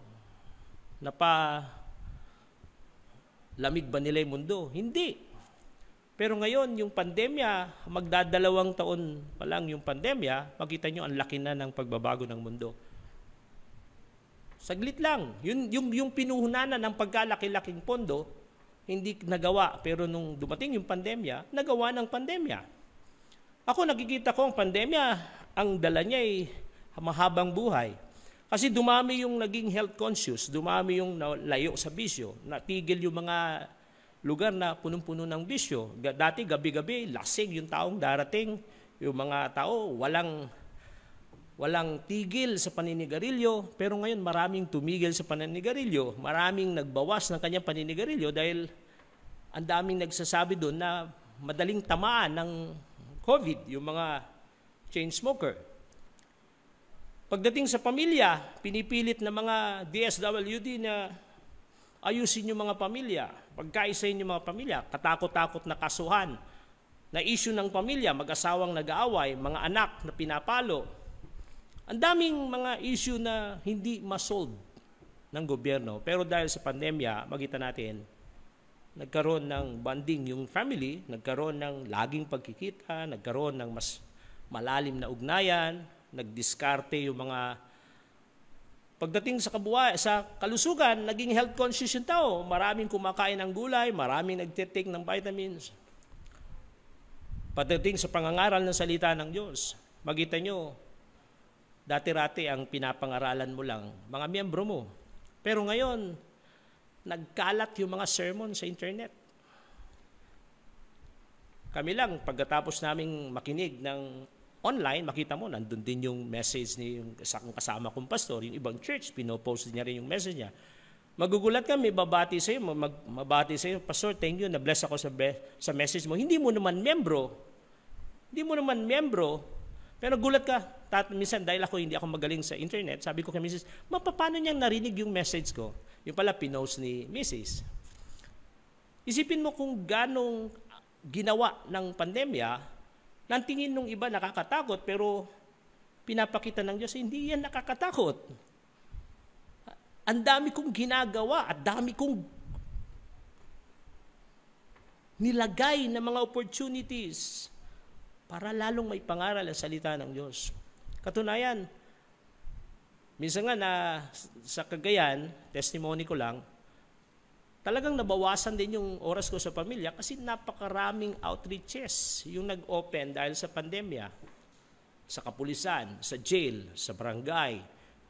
lamig ba nila yung mundo? Hindi. Pero ngayon, yung pandemya, magdadalawang taon pa lang yung pandemya, makita nyo ang laki na ng pagbabago ng mundo. Saglit lang. Yung pinuhunanan ng pagkalaki-laking pondo, hindi nagawa. Pero nung dumating yung pandemya, nagawa ng pandemya. Ako nakikita ko ang pandemya, ang dala niya ay mahabang buhay. Kasi dumami yung naging health conscious, dumami yung layo sa bisyo, natigil yung mga lugar na punong-puno ng bisyo. Dati gabi-gabi, lasing yung taong darating, yung mga tao walang tigil sa paninigarilyo, pero ngayon maraming tumigil sa paninigarilyo, maraming nagbawas ng kanyang paninigarilyo dahil ang daming nagsasabi doon na madaling tamaan ng COVID, yung mga chain smoker. Pagdating sa pamilya, pinipilit ng mga DSWD na ayusin yung mga pamilya, pagkaisahin yung mga pamilya, katakot-takot na kasuhan, na issue ng pamilya, mag-asawang nag-aaway, mga anak na pinapalo. Ang daming mga issue na hindi ma-solve ng gobyerno. Pero dahil sa pandemya, makita natin, nagkaroon ng bonding yung family, nagkaroon ng laging pagkikita, nagkaroon ng mas malalim na ugnayan, nagdiskarte yung mga pagdating sa kalusugan, naging health conscious yung tao. Maraming kumakain ng gulay, maraming nagtitake ng vitamins. Pagdating sa pangangaral ng salita ng Diyos, makita nyo, dati-rati ang pinapangaralan mo lang, mga miyembro mo. Pero ngayon, nagkalat yung mga sermon sa internet. Kami lang, pagkatapos naming makinig ng online, makita mo, nandun din yung message ni yung kasama kong pastor, yung ibang church, pinopost niya rin yung message niya. Magugulat ka, may mabati sa'yo, mabati sa'yo, Pastor, thank you, na-bless ako sa message mo. Hindi mo naman membro, pero gulat ka, minsan dahil hindi ako magaling sa internet, sabi ko kay Mrs., paano niyang narinig yung message ko? Yung pala, pinost ni Mrs. Isipin mo kung ganong ginawa ng pandemya, nang tingin nung iba nakakatakot, pero pinapakita ng Diyos, hindi yan nakakatakot. Ang dami kong ginagawa at dami kong nilagay na mga opportunities para lalong may pangaral ang salita ng Diyos. Katunayan, minsan nga sa Cagayan, testimony ko lang, talagang nabawasan din yung oras ko sa pamilya kasi napakaraming outreaches yung nag-open dahil sa pandemya. Sa kapulisan, sa jail, sa barangay.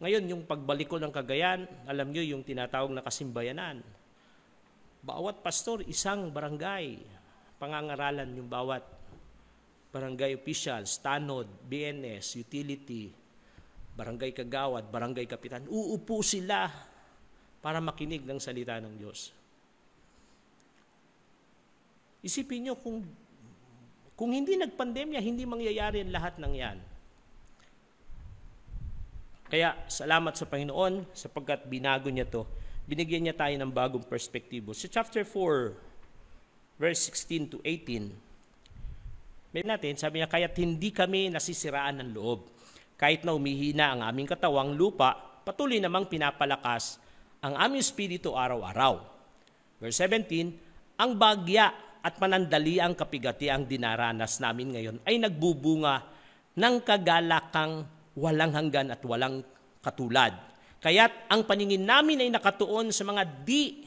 Ngayon, yung pagbalik ko ng Cagayan, alam nyo yung tinatawag na kasimbayanan. Bawat pastor, isang barangay. Pangangaralan yung bawat barangay officials, tanod, BNS, utility, barangay kagawad, barangay kapitan. Uupo sila para makinig ng salita ng Diyos. Isipin nyo kung hindi nagpandemya, hindi mangyayari ang lahat ng yan. Kaya salamat sa Panginoon sapagkat binago niya to. Binigyan niya tayo ng bagong perspektibo. Sa chapter 4, verse 16 to 18, may natin, sabi niya, kaya't hindi kami nasisiraan ng loob. Kahit na umihina ang aming katawang lupa, patuloy namang pinapalakas ang aming espiritu araw-araw. Verse 17, ang bagya at panandaliang kapigatiang dinaranas namin ngayon ay nagbubunga ng kagalakang walang hanggan at walang katulad. Kaya't ang paningin namin ay nakatuon sa mga di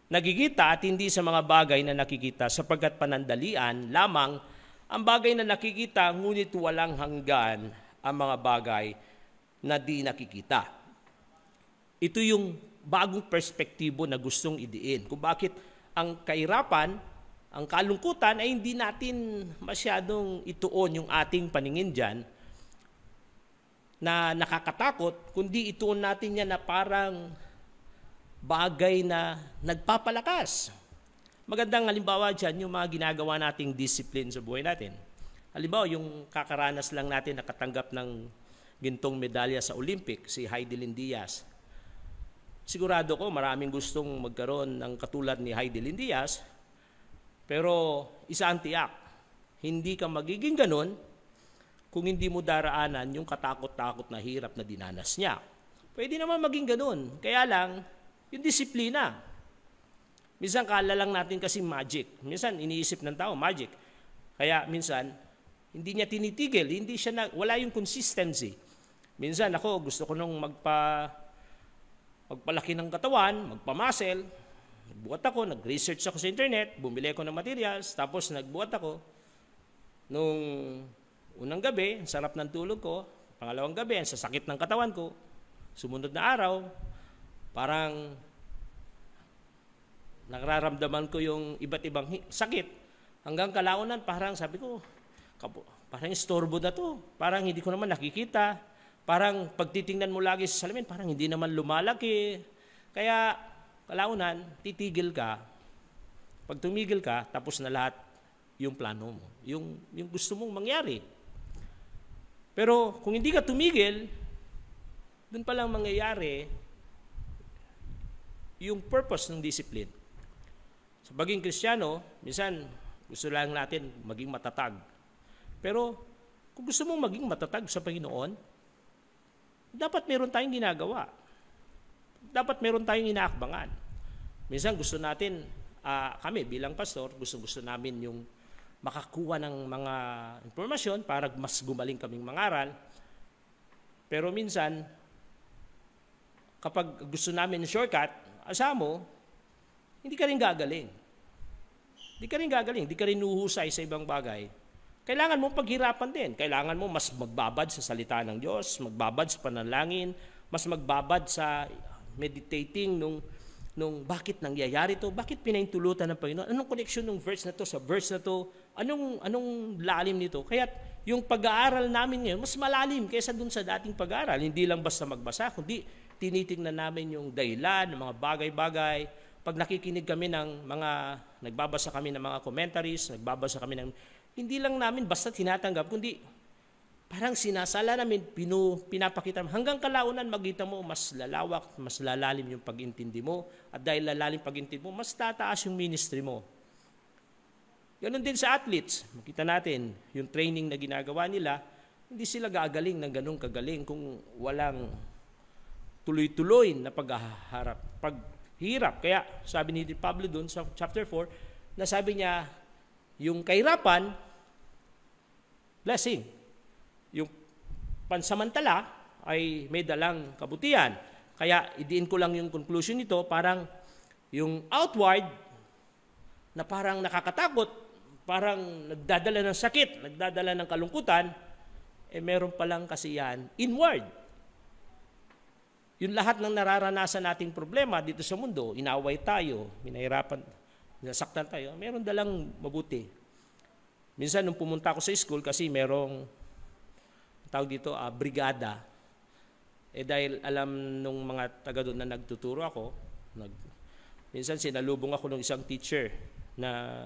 nagkikita at hindi sa mga bagay na nakikita, sapagkat panandalian lamang ang bagay na nakikita, ngunit walang hanggan ang mga bagay na di nakikita. Ito yung bagong perspektibo na gustong idiin. Kung bakit ang kahirapan, ang kalungkutan ay hindi natin masyadong ituon yung ating paningin dyan na nakakatakot, kundi ituon natin yan na parang bagay na nagpapalakas. Magandang halimbawa dyan yung mga ginagawa nating discipline sa buhay natin. Halimbawa, yung kakaranas lang natin nakatanggap ng gintong medalya sa Olympic, si Heidelin Diaz. Sigurado ko maraming gustong magkaroon ng katulad ni Heidelin Diaz, pero isa ang tiyak, hindi ka magiging ganun kung hindi mo daraanan yung katakot-takot na hirap na dinanas niya. Pwede naman maging ganun, kaya lang, yung disiplina. Minsan kala lang natin kasi magic. Minsan iniisip ng tao, magic. Kaya minsan, hindi niya tinitigil, wala yung consistency. Minsan ako, gusto ko nung magpalaki ng katawan, magpamuscle, nagbuhat ako, nag-research ako sa internet, bumili ako ng materials, tapos nagbuhat ako. Nung unang gabi, ang sarap ng tulog ko, pangalawang gabi, ang sasakit ng katawan ko, sumunod na araw, parang nararamdaman ko yung iba't ibang sakit. Hanggang kalaunan, parang sabi ko, parang istorbo na to. Parang hindi ko naman nakikita. Parang pagtitingnan mo lagi sa salamin, parang hindi naman lumalaki. Kaya kalaunan, titigil ka. Pag tumigil ka, tapos na lahat yung plano mo. Yung gusto mong mangyari. Pero kung hindi ka tumigil, dun pa lang mangyayari yung purpose ng discipline. Sa pagiging Kristiyano, minsan gusto lang natin maging matatag. Pero kung gusto mong maging matatag sa Panginoon, dapat meron tayong ginagawa. Dapat meron tayong inaakbangan. Minsan gusto natin, kami bilang pastor, gusto namin yung makakuha ng mga impormasyon para mas gumaling kaming mangaral. Pero minsan, kapag gusto namin shortcut, asamo, hindi ka rin gagaling. Hindi ka rin uhusay sa ibang bagay. Kailangan mo paghirapan din. Kailangan mo mas magbabad sa salita ng Diyos, magbabad sa panalangin, mas magbabad sa meditating nung bakit nangyayari to, bakit pinaintulutan ng Panginoon, anong connection ng verse na to sa verse na to, anong lalim nito. Kaya yung pag-aaral namin ngayon, mas malalim kaysa dun sa dating pag-aaral. Hindi lang basta magbasa, kundi tinitingnan namin yung dahilan, ng mga bagay-bagay. Pag nakikinig kami nagbabasa kami ng mga commentaries, nagbabasa kami hindi lang namin basta tinatanggap, kundi parang sinasala namin, pinapakita mo. Hanggang kalaunan, magkita mo, mas lalawak, mas lalalim yung pag-intindi mo. At dahil lalalim pag-intindi mo, mas tataas yung ministry mo. Ganon din sa athletes. Makita natin, yung training na ginagawa nila, hindi sila gagaling ng ganun kagaling kung walang tuloy-tuloy na paghirap. Kaya sabi ni Pablo doon sa chapter 4, na sabi niya, yung kahirapan, blessing. Yung pansamantala ay may dalang kabutihan. Kaya idiin ko lang yung conclusion nito, parang yung outward na parang nakakatakot, parang nagdadala ng sakit, nagdadala ng kalungkutan, meron palang kasi yan inward. Yung lahat ng nararanasan nating problema dito sa mundo, inaway tayo, minahirapan, nasaktan tayo, meron dalang mabuti. Minsan nung pumunta ako sa school kasi merong tawag dito, brigada. Dahil alam nung mga taga doon na nagtuturo ako, minsan sinalubong ako ng isang teacher na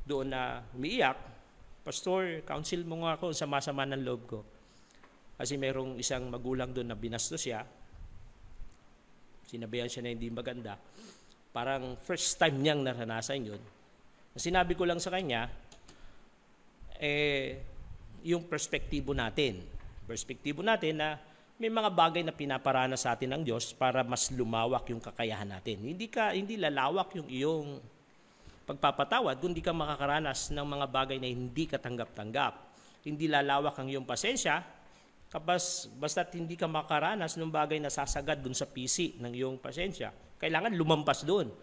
doon na umiiyak, Pastor, counsel mo nga ako sa masama ng loob ko. Kasi merong isang magulang doon na binastos siya. Sinabihan siya na hindi maganda. Parang first time niyang naranasan yun. Sinabi ko lang sa kanya, yung perspektibo natin. Perspektibo natin na may mga bagay na pinaparanas sa atin ng Diyos para mas lumawak yung kakayahan natin. Hindi lalawak yung iyong pagpapatawad kung hindi ka makakaranas ng mga bagay na hindi ka tanggap-tanggap. Hindi lalawak ang iyong pasensya basta't hindi ka makaranas ng bagay na sasagad dun sa PC ng iyong pasensya. Kailangan lumampas dun.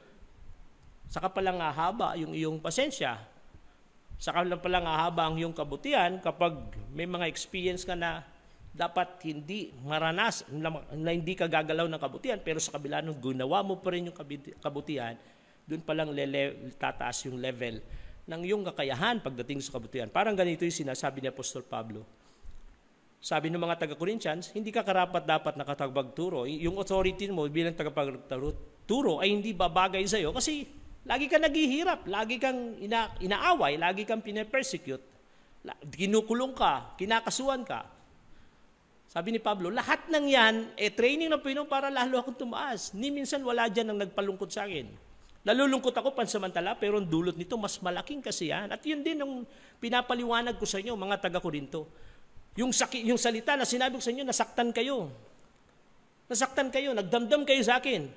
Saka palang hahaba yung iyong pasensya. Saka palang hahaba ang iyong kabutihan kapag may mga experience ka na dapat hindi maranas, na hindi ka gagalaw ng kabutihan, pero sa kabila nung ginawa mo pa rin yung kabutihan, doon palang tataas yung level ng iyong kakayahan pagdating sa kabutihan. Parang ganito yung sinasabi ni Apostol Pablo. Sabi ng mga taga-Corinthians, hindi ka karapat-dapat nakatagbagturo. Yung authority mo bilang tagapagturo ay hindi babagay sa iyo kasi lagi kang naghihirap, lagi kang inaaway, lagi kang pinapersecute, kinukulong ka, kinakasuhan ka. Sabi ni Pablo, lahat ng yan, training ng Panginoon para lalo akong tumaas. Ni minsan wala dyan ang nagpalungkot sa akin. Nalulungkot ako pansamantala, pero ang dulot nito, mas malaking kasiyahan. At yun din ang pinapaliwanag ko sa inyo, mga taga-Korinto. Yung salita na sinabi ko sa inyo, nasaktan kayo. Nasaktan kayo, nagdamdam kayo sa akin.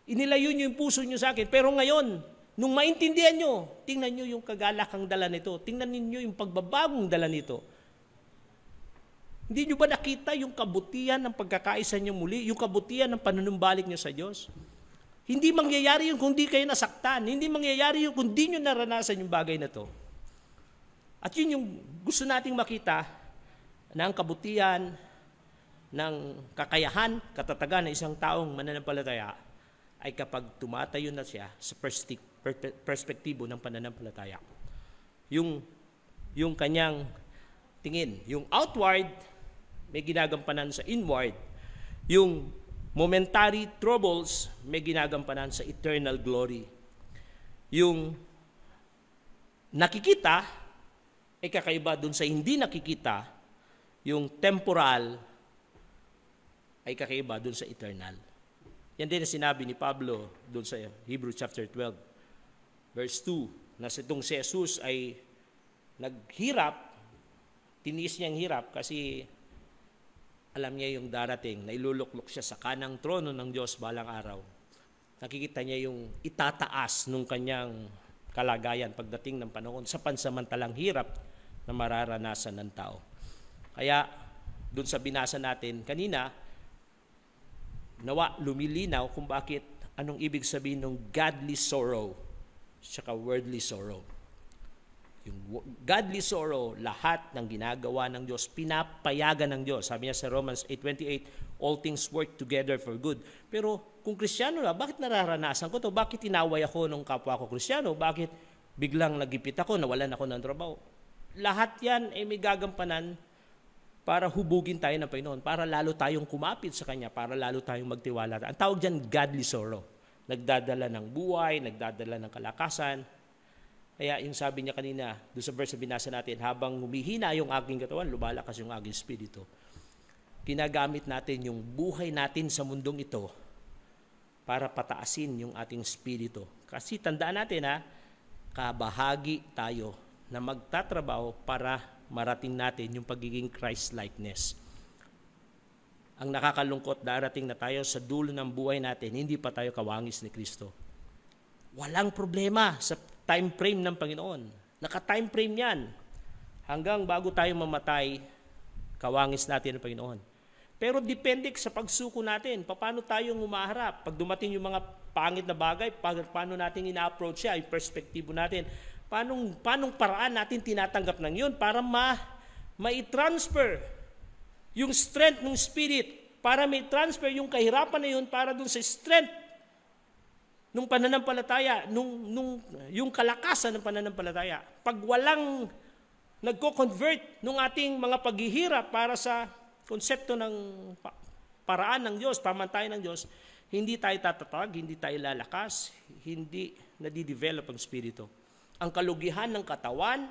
Inilayo nyo yung puso nyo sa akin. Pero ngayon, nung maintindihan nyo, tingnan nyo yung kagalakang dala nito. Tingnan ninyo yung pagbabagong dala nito. Hindi nyo ba nakita yung kabutihan ng pagkakaisa nyo muli? Yung kabutihan ng panunumbalik nyo sa Diyos? Hindi mangyayari yun kung di kayo nasaktan. Hindi mangyayari yun kung di nyo naranasan yung bagay na to. At yun yung gusto nating makita na ang kabutihan, ng kakayahan, katatagan ng isang taong mananampalataya ay kapag tumatayo na siya sa perspektibo ng pananampalataya. Yung kanyang tingin, yung outward, may ginagampanan sa inward. Yung momentary troubles, may ginagampanan sa eternal glory. Yung nakikita, ay kakaiba dun sa hindi nakikita. Yung temporal, ay kakaiba dun sa eternal. Yan din na sinabi ni Pablo dun sa Hebrews chapter 12, verse 2, na itong si Jesus ay naghirap, tiniis niyang hirap kasi alam niya yung darating na iluluklok siya sa kanang trono ng Diyos balang araw. Nakikita niya yung itataas nung kanyang kalagayan pagdating ng panahon sa pansamantalang hirap na mararanasan ng tao. Kaya doon sa binasa natin kanina, nawa lumilinaw kung bakit anong ibig sabihin ng godly sorrow saka worldly sorrow. Yung godly sorrow, lahat ng ginagawa ng Diyos, pinapayagan ng Diyos. Sabi niya sa Romans 8:28, all things work together for good. Pero kung Kristiyano na, bakit nararanasan ko to? Bakit inaway ako ng kapwa ko Kristiyano? Bakit biglang nagipit ako, nawalan ako ng trabaho? Lahat yan ay may gagampanan para hubugin tayo ng Panginoon, para lalo tayong kumapit sa Kanya, para lalo tayong magtiwala. Ang tawag dyan, godly sorrow. Nagdadala ng buhay, nagdadala ng kalakasan. Kaya yung sabi niya kanina, doon sa verse na binasa natin, habang humihina yung aking katawan, lumalakas yung aking spirito. Ginagamit natin yung buhay natin sa mundong ito para pataasin yung ating spirito. Kasi tandaan natin kabahagi tayo na magtatrabaho para marating natin yung pagiging Christ-likeness. Ang nakakalungkot, darating na tayo sa dulo ng buhay natin, hindi pa tayo kawangis ni Kristo. Walang problema sa time frame ng Panginoon. Naka-time frame yan. Hanggang bago tayo mamatay, kawangis natin ng Panginoon. Pero depende sa pagsuko natin. Paano tayong umaharap? Pag dumating yung mga pangit na bagay, paano natin ina-approach siya, yung perspektibo natin. Paanong paraan natin tinatanggap ng yun para ma-transfer yung strength ng spirit, para ma-transfer yung kahirapan na yun para dun sa strength nung pananampalataya, yung kalakasan ng pananampalataya. Pag walang nagko-convert nung ating mga paghihirap para sa konsepto ng paraan ng Diyos, pamantayan ng Diyos, hindi tayo tatatag, hindi tayo lalakas, hindi nadidevelop ang spirito. Ang kalugihan ng katawan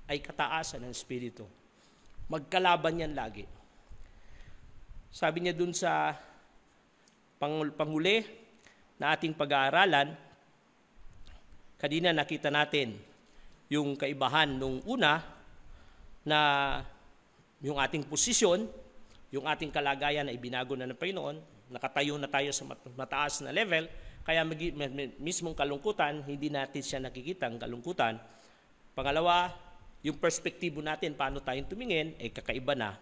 ay kataasan ng spirito. Magkalaban yan lagi. Sabi niya dun sa panghuli na ating pag-aaralan, kanina nakita natin yung kaibahan nung una na yung ating posisyon, yung ating kalagayan ay binago na ng Panginoon, nakatayo na tayo sa mataas na level, kaya mismong kalungkutan, hindi natin siya nakikita ang kalungkutan. Pangalawa, yung perspektibo natin, paano tayong tumingin, ay kakaiba na.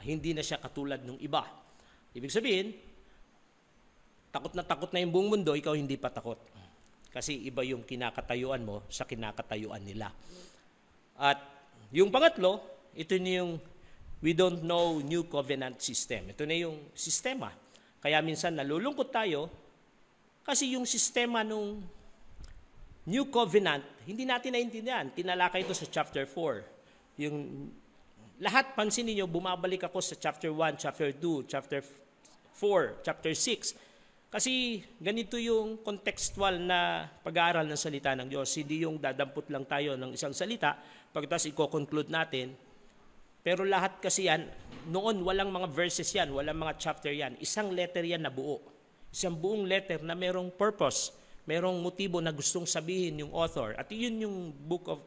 Hindi na siya katulad ng iba. Ibig sabihin, takot na yung buong mundo, ikaw hindi pa takot. Kasi iba yung kinakatayuan mo sa kinakatayuan nila. At yung pangatlo, ito yung We don't know New Covenant system. Ito na yung sistema. Kaya minsan nalulungkot tayo kasi yung sistema nung New Covenant, hindi natin naintindihan. Tinalakay ito sa chapter 4. Yung lahat, pansin niyo, bumabalik ako sa chapter 1, chapter 2, chapter 4, chapter 6. Kasi ganito yung contextual na pag-aaral ng salita ng Diyos. Hindi yung dadampot lang tayo ng isang salita, pagkatapos i-conclude natin. Pero lahat kasi yan, noon walang mga verses yan, walang mga chapter yan. Isang letter yan na buo. Isang buong letter na merong purpose, merong motibo na gustong sabihin yung author. At yun yung Book of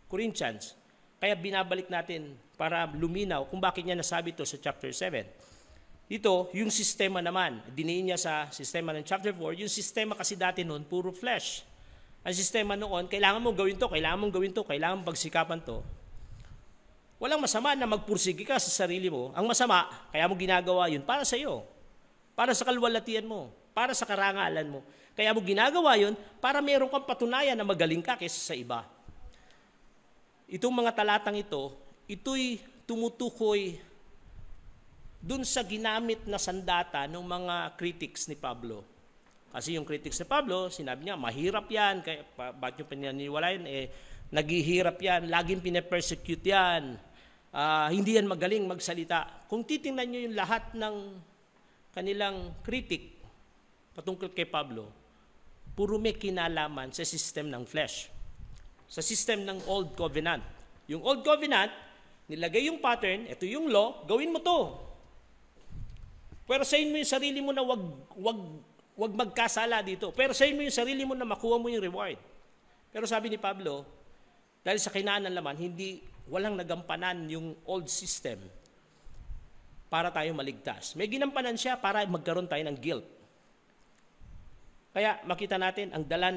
Corinthians. Kaya binabalik natin para luminaw kung bakit niya nasabi ito sa chapter 7. Dito, yung sistema naman, diniin niya sa sistema ng chapter 4, yung sistema kasi dati noon, puro flesh. Ang sistema noon, kailangan mong gawin to, kailangan mong gawin to, kailangan mong pagsikapan to. Walang masama na magpursige ka sa sarili mo. Ang masama, kaya mo ginagawa yun para sa iyo. Para sa kalwalatian mo. Para sa karangalan mo. Kaya mo ginagawa yun para meron kang patunayan na magaling ka kaysa sa iba. Itong mga talatang ito, ito'y tumutukoy dun sa ginamit na sandata ng mga critics ni Pablo. Kasi yung critics ni Pablo, sinabi niya, mahirap yan. Kaya, ba't yung pinaniwalayan? Naghihirap yan. Laging pinapersecute yan. Hindi yan magaling magsalita. Kung titingnan nyo yung lahat ng kanilang critic patungkol kay Pablo, puro may kinalaman sa system ng flesh. Sa system ng Old Covenant. Yung Old Covenant, nilagay yung pattern, ito yung law, gawin mo to. Pero sayin mo yung sarili mo na wag magkasala dito. Pero sayin mo yung sarili mo na makuha mo yung reward. Pero sabi ni Pablo, dahil sa kinaan ng laman, walang nagampanan yung old system para tayo maligtas. May ginampanan siya para magkaroon tayo ng guilt. Kaya makita natin ang dala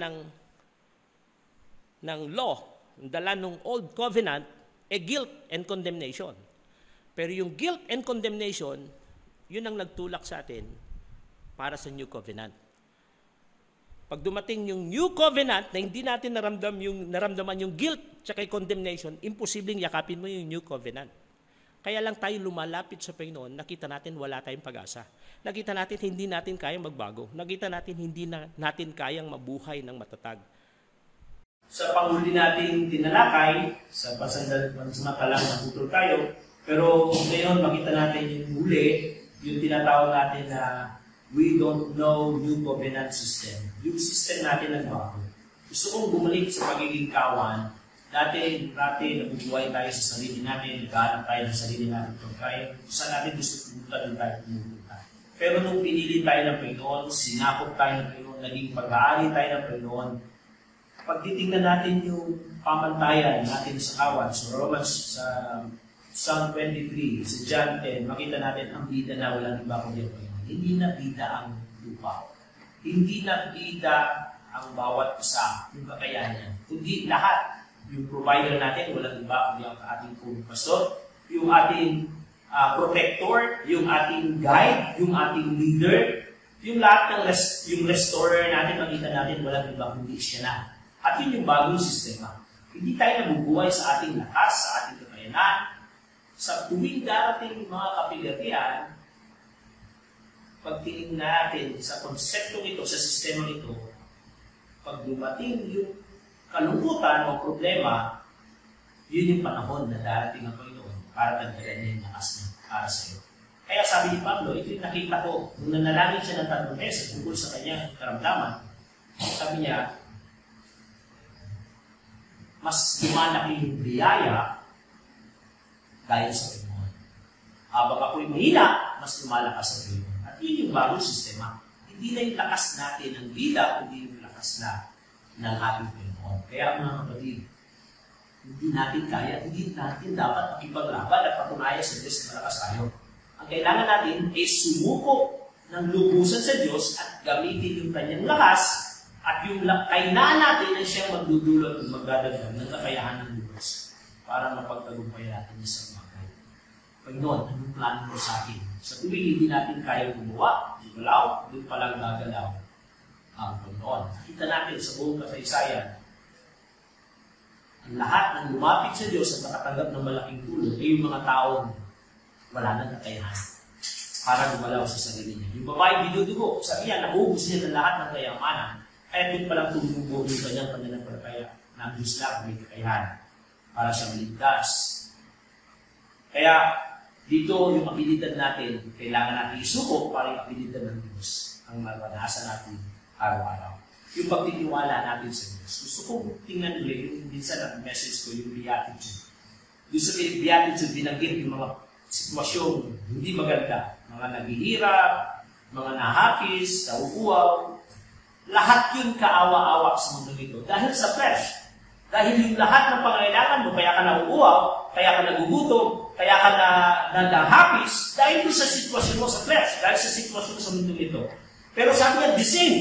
ng law, ang dala ng Old Covenant, guilt and condemnation. Pero yung guilt and condemnation, yun ang nagtulak sa atin para sa New Covenant. Pag dumating yung New Covenant na hindi natin naramdaman yung guilt at condemnation, imposibleng yakapin mo yung New Covenant. Kaya lang tayo lumalapit sa Panginoon, nakita natin wala tayong pag-asa. Nakita natin hindi natin kayang magbago. Nakita natin hindi natin kayang mabuhay ng matatag. Sa panghuli nating tinalakay, sa pansamatalang naputol tayo, pero ngayon makita natin yung huli, yung tinatawag natin na we don't know New Covenant system. Yung system natin ang bago. Gusto kong bumalik sa pagiging kawan. Dati nabubuhay tayo sa sarili natin, naghahanap tayo ng sarili natin pagkain. Saan natin gusto pumunta, doon tayo pumunta. Pero nung pinili tayo ng Panginoon, sinakop tayo ng Panginoon, naging pag-aari tayo ng Panginoon, pag titingnan natin yung pamantayan natin sa kawan, sa Romans, sa Psalm 23, sa John 10, makita natin ang bida na walang iba kundi ang Panginoon. Hindi na bida ang lupa. Hindi na bida ang bawat isa, yung kakayanan. Kundi lahat. Yung provider natin, walang iba kundi ang ating pastor, yung ating protector, yung ating guide, yung ating leader, yung lahat ng yung restorer natin, makita natin walang iba kundi siya na. At yun yung bagong sistema. Hindi tayo nabubuhay sa ating lakas, sa ating kakayanan. Sa tuwing darating mga kapigatian, pag tinignan natin sa konseptong ito, sa sistema nito, pag dumating yung kalungkutan o problema, yun yung panahon na darating ang Panginoon para dagdagan niya yung lakas niya para sa iyo. Kaya sabi ni Pablo, ito yung nakita ko, nung nanalangin siya ng 3 beses tungkol sa kanyang karamdaman, sabi niya, mas lumalaki yung biyaya dahil sa Panginoon. Habang ako'y mahina, mas lumalakas sa Panginoon. At yun yung bagong sistema. Hindi na yung lakas natin ng bida, kundi yung lakas na ng ating Panginoon. Kaya mga kapatid, hindi natin kaya, hindi natin dapat makipaglaban at patunayan sa Diyos na malakas tayo. Ang kailangan natin ay sumuko ng lubusan sa Diyos at gamitin yung kanyang lakas at yung kainaan natin ay siyang magdudulot at magdadagdag ng kakayahan ng Diyos para mapagtagumpay natin sa mga Panginoon, anong plano mo sa akin? Sa tuwing hindi natin kaya gumawa, gumalaw, doon palang gagalaw ang Panginoon. Nakita natin sa buong kasaysayan, ang lahat ng lumapit sa Diyos at nakatanggap ng malaking tulong ay yung mga taong wala nang kakayahan para gumalaw sa sarili niya. Yung babae binudugo, sabi niya, naubos niya ng lahat ng kayamanan, kaya doon palang tumubo yung kanyang pananampalataya na ang Diyos lang may kakayahan para siya maligtas. Kaya dito yung abilidad natin, kailangan natin isuko para yung abilidad ng Diyos ang maranasan natin araw-araw. Yung pagtitiwala natin sa Diyos. Gusto ko tingnan ulit yung minsan ang message ko, yung beatitude. Doon sa beatitude, binanggit yung mga sitwasyong hindi maganda. Mga naghihirap, mga nahapis, nauuaw. Lahat yun kaawa-awa sa mundo nito. Dahil sa flesh. Dahil yung lahat ng pangailangan mo, kaya ka nauuaw, kaya ka nagugutom, kaya ka nahapis, dahil doon sa sitwasyon mo sa flesh, dahil sa sitwasyon mo sa mundo nito. Pero sabi niya, the same.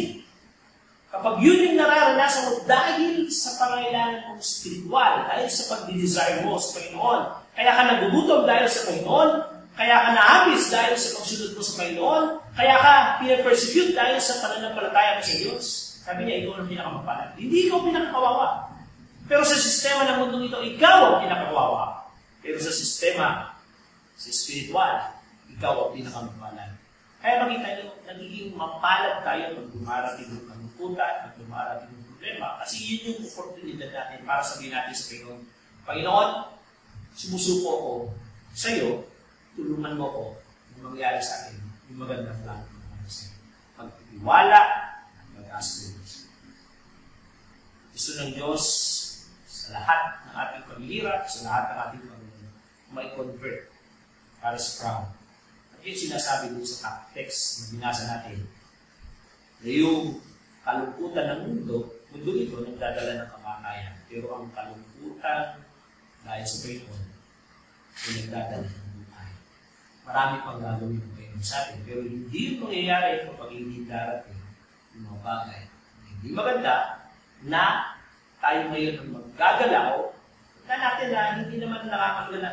Kapag yun yung nararanasan mo dahil sa pangailangan mong spiritual, dahil sa pag-desire mo sa Panginoon, kaya ka nagugutom dahil sa Panginoon, kaya ka nahapis dahil sa pagsunod mo sa Panginoon, kaya ka pinapersecute dahil sa pananampalataya mo sa Diyos. Sabi niya, ikaw ang pinakamapalad. Hindi ikaw pinakakawawa. Pero sa sistema ng mundong ito, ikaw ang pinakakawawa. Pero sa sistema, sa spiritual, ikaw ang pinakamapalad. Kaya makita niyo, nagiging mapalad tayo pag dumarating ng kalungkutan, pag dumarating ng problema. Kasi yun yung opportunity natin para sabihin natin sa Panginoon, Panginoon, sumusuko ko sa iyo, tulungan mo ko yung mangyari sa akin, yung magandang plano para sa iyo. Pagtitiwala, mag-ask. Gusto ng Diyos sa lahat ng ating paghihirap, sa lahat ng ating may convert para sa crown. At yun sinasabi dito sa text na binasa natin, na yung kalungkutan ng mundo ito nagdadala ng kamakayan. Pero ang kalungkutan dahil sa Panginoon, ay nagdadala ng buhay. Marami pang gagawin ng Panginoon sa atin, pero hindi yung mangyayari kapag hindi darating yung mga bagay. Hindi maganda na tayo ngayon ang maggagalaw na natin na hindi naman nakakagala.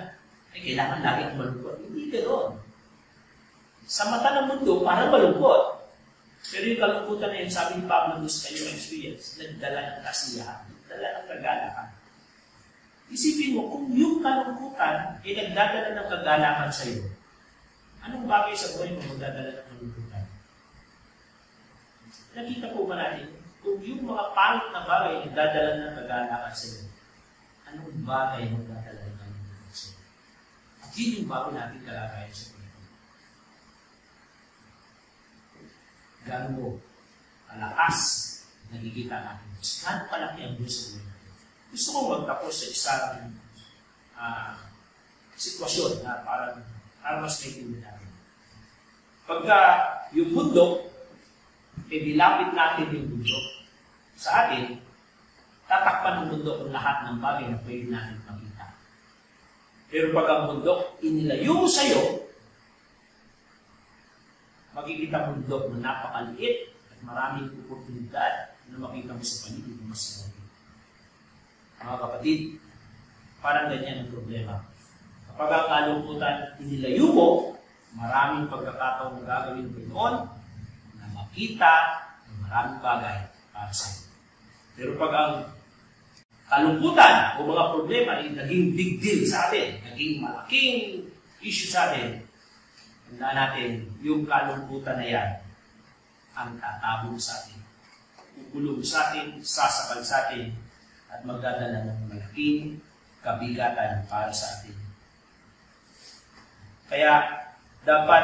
Ay, kailangan natin malungkot. Hindi ganoon. Sa mata ng mundo, parang malungkot. Pero yung kalungkutan na yun, sabi ni Pablo doon sa kanyang experience, nagdala ng kasiyahan, nagdala ng kagalakan. Isipin mo, kung yung kalungkutan ay nagdadala ng kagalakan sa iyo, anong bagay sa buhay mo magdadala ng kalungkutan? Nakita po ba natin, kung yung mga pangit na bagay ay nagdadala ng kagalakan sa iyo, anong bagay magdadala ng kalungkutan sa iyo? At yun yung bago natin kalagayan sa buhay. Gano'n mo, kalakas, nagigita natin. Gano'n kalaki ang Diyos sa buhay natin. Gusto kong magtapos sa isang sitwasyon na para mas naiintindihan natin. Pagka yung bundok, nilapit natin yung bundok sa atin, tatakpan ng bundok ang lahat ng bagay na pwede natin makita. Pero pag ang bundok inilayo mo sa'yo, makikita mo bundok na napakaliit at maraming oportunidad na makita mo sa paligid na mas malaki. Mga kapatid, parang ganyan ang problema. Kapag ang kalungkutan inilayo mo, maraming pagkakataon na gagawin ng Panginoon na makita ng maraming bagay para sa iyo. Pero pag ang kalungkutan o mga problema ay naging big deal sa atin, naging malaking issue sa atin, tandaan natin, yung kalungkutan na yan ang tatabong sa atin, kukulong sa atin, sasakal sa atin, at magdadala ng malaking kabigatan para sa atin. Kaya, dapat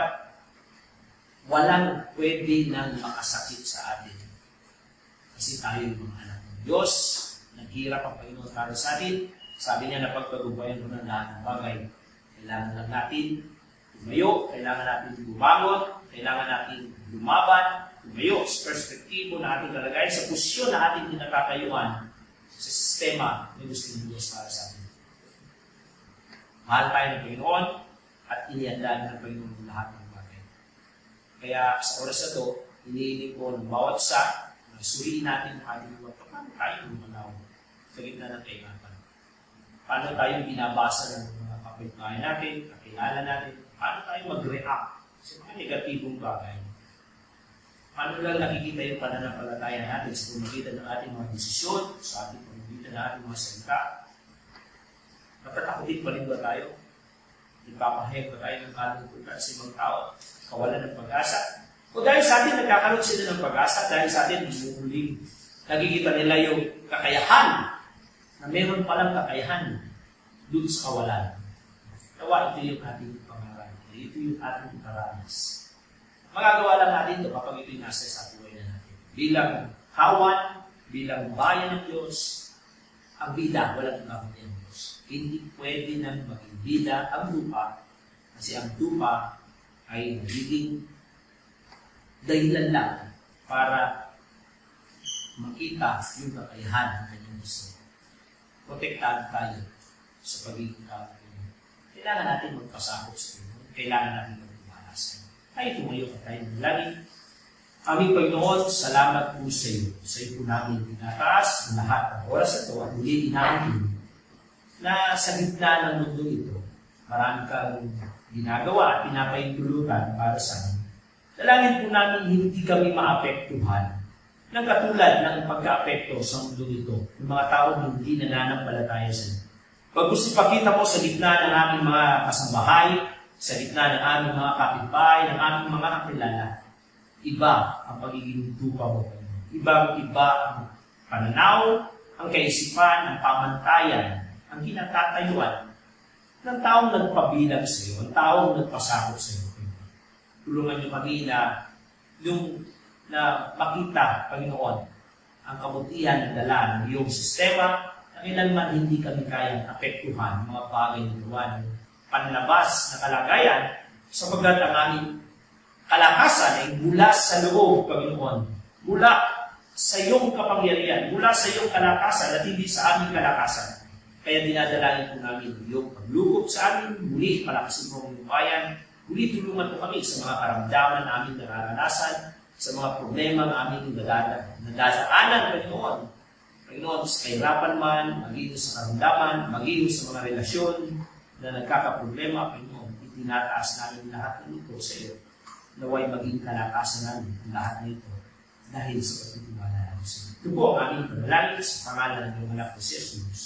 walang pwede nang makasakit sa atin. Kasi tayo yung mga anak ng Diyos, naghirap ang Panginoon para sa atin. Sabi niya na pagpagbayan mo ng lahat ng bagay, kailangan lang natin tumayo, kailangan natin bumangon, kailangan natin lumaban, tumayo sa perspektibo na ating kalagayan, sa posisyon na ating kinakatayuan, sa sistema na gusto ng Diyos para sa atin. Mahal tayo ng Panginoon at iniandaan ng Panginoon lahat ng bagay. Kaya sa oras na ito, iniinig ko ng bawat isa, suriin natin ang ating buwan. Paano tayo lumalaw sa gitna ng kahirapan? Paano tayo binabasa ng mga kapitbahay natin, kakilala natin? Paano tayo mag-react sa mga negatibong bagay? Paano lang nakikita yung pananampalataya natin sa pamagitan ng ating mga desisyon, sa ating pamagitan ng ating mga salita? Natatakutin pa rin ba tayo? Ipapahayag ba tayo ng kalungkutan sa ibang tao? Kawalan ng pag-asa? O dahil sa atin, nagkakaroon sila ng pag-asa, dahil sa atin, umuuling. Nakikita nila yung kakayahan, na meron palang kakayahan dun sa kawalan. Nawa, ito yung ating pangarap. Ito yung ating karanas. Magagawa lang natin ito kapag ito'y nasa sa buhay na natin. Bilang kawan, bilang bayan ng Diyos, ang bida, walang ibabaw ng Diyos. Hindi pwede nang maging bida ang lupa, kasi ang lupa ay nagiging dahilan lang para makita yung kakayahan ng kanyang gusto. Protektado tayo sa pagiging tao. Kailangan natin magpasakop sa Panginoon. Kailangan natin magpumala sa Panginoon. Tayo tumayo ka tayo ng langit. Aming Panginoon, salamat po sa iyo. Sa iyo po namin tinataas ang lahat ng oras ito at muli namin na sa gitna ng mundo ito, marami kang ginagawa at pinapaintulutan para sa amin. Dalangin po namin hindi kami maapektuhan ng katulad ng pagka-apekto sa mundo ito, ng mga taong hindi nananampalataya sa iyo. Pag gusto ipakita mo sa gitna ng aming mga kasambahay, sa gitna ng aming mga kapitbahay, ng aming mga kakilala, iba ang pagiging tupa mo. Ibang-iba ang pananaw, ang kaisipan, ang pamantayan, ang kinatatayuan ng taong nagpabilang sa iyo, ang taong nagpasakop sa iyo. Tulungan niyo kami na makita, Panginoon, ang kabutihan ng dala ng iyong sistema, kailanman hindi kami kayang apektuhan mga bagay na gawa ng panlabas na kalagayan sapagkat ang aming kalakasan ay mula sa loob, Panginoon, mula sa iyong kapangyarihan, mula sa iyong kalakasan at hindi sa aming kalakasan. Kaya dinadalangin po namin iyong paglukop sa amin, muli palakasin mo ang bayan, muli tulungan po kami sa mga karamdaman namin nararanasan, sa mga problema namin nadadaanan, Panginoon. Panginoon, sa kahirapan man, maging sa karamdaman, maging sa mga relasyon na nagkakaproblema, Panginoon, itinataas namin lahat ng ito sa iyo. Naway maging kalakasan namin ang lahat ng ito dahil sa pagtitiwala namin sa iyo. Ito po ang aming panalangin sa pangalan ng anak ni Jesus.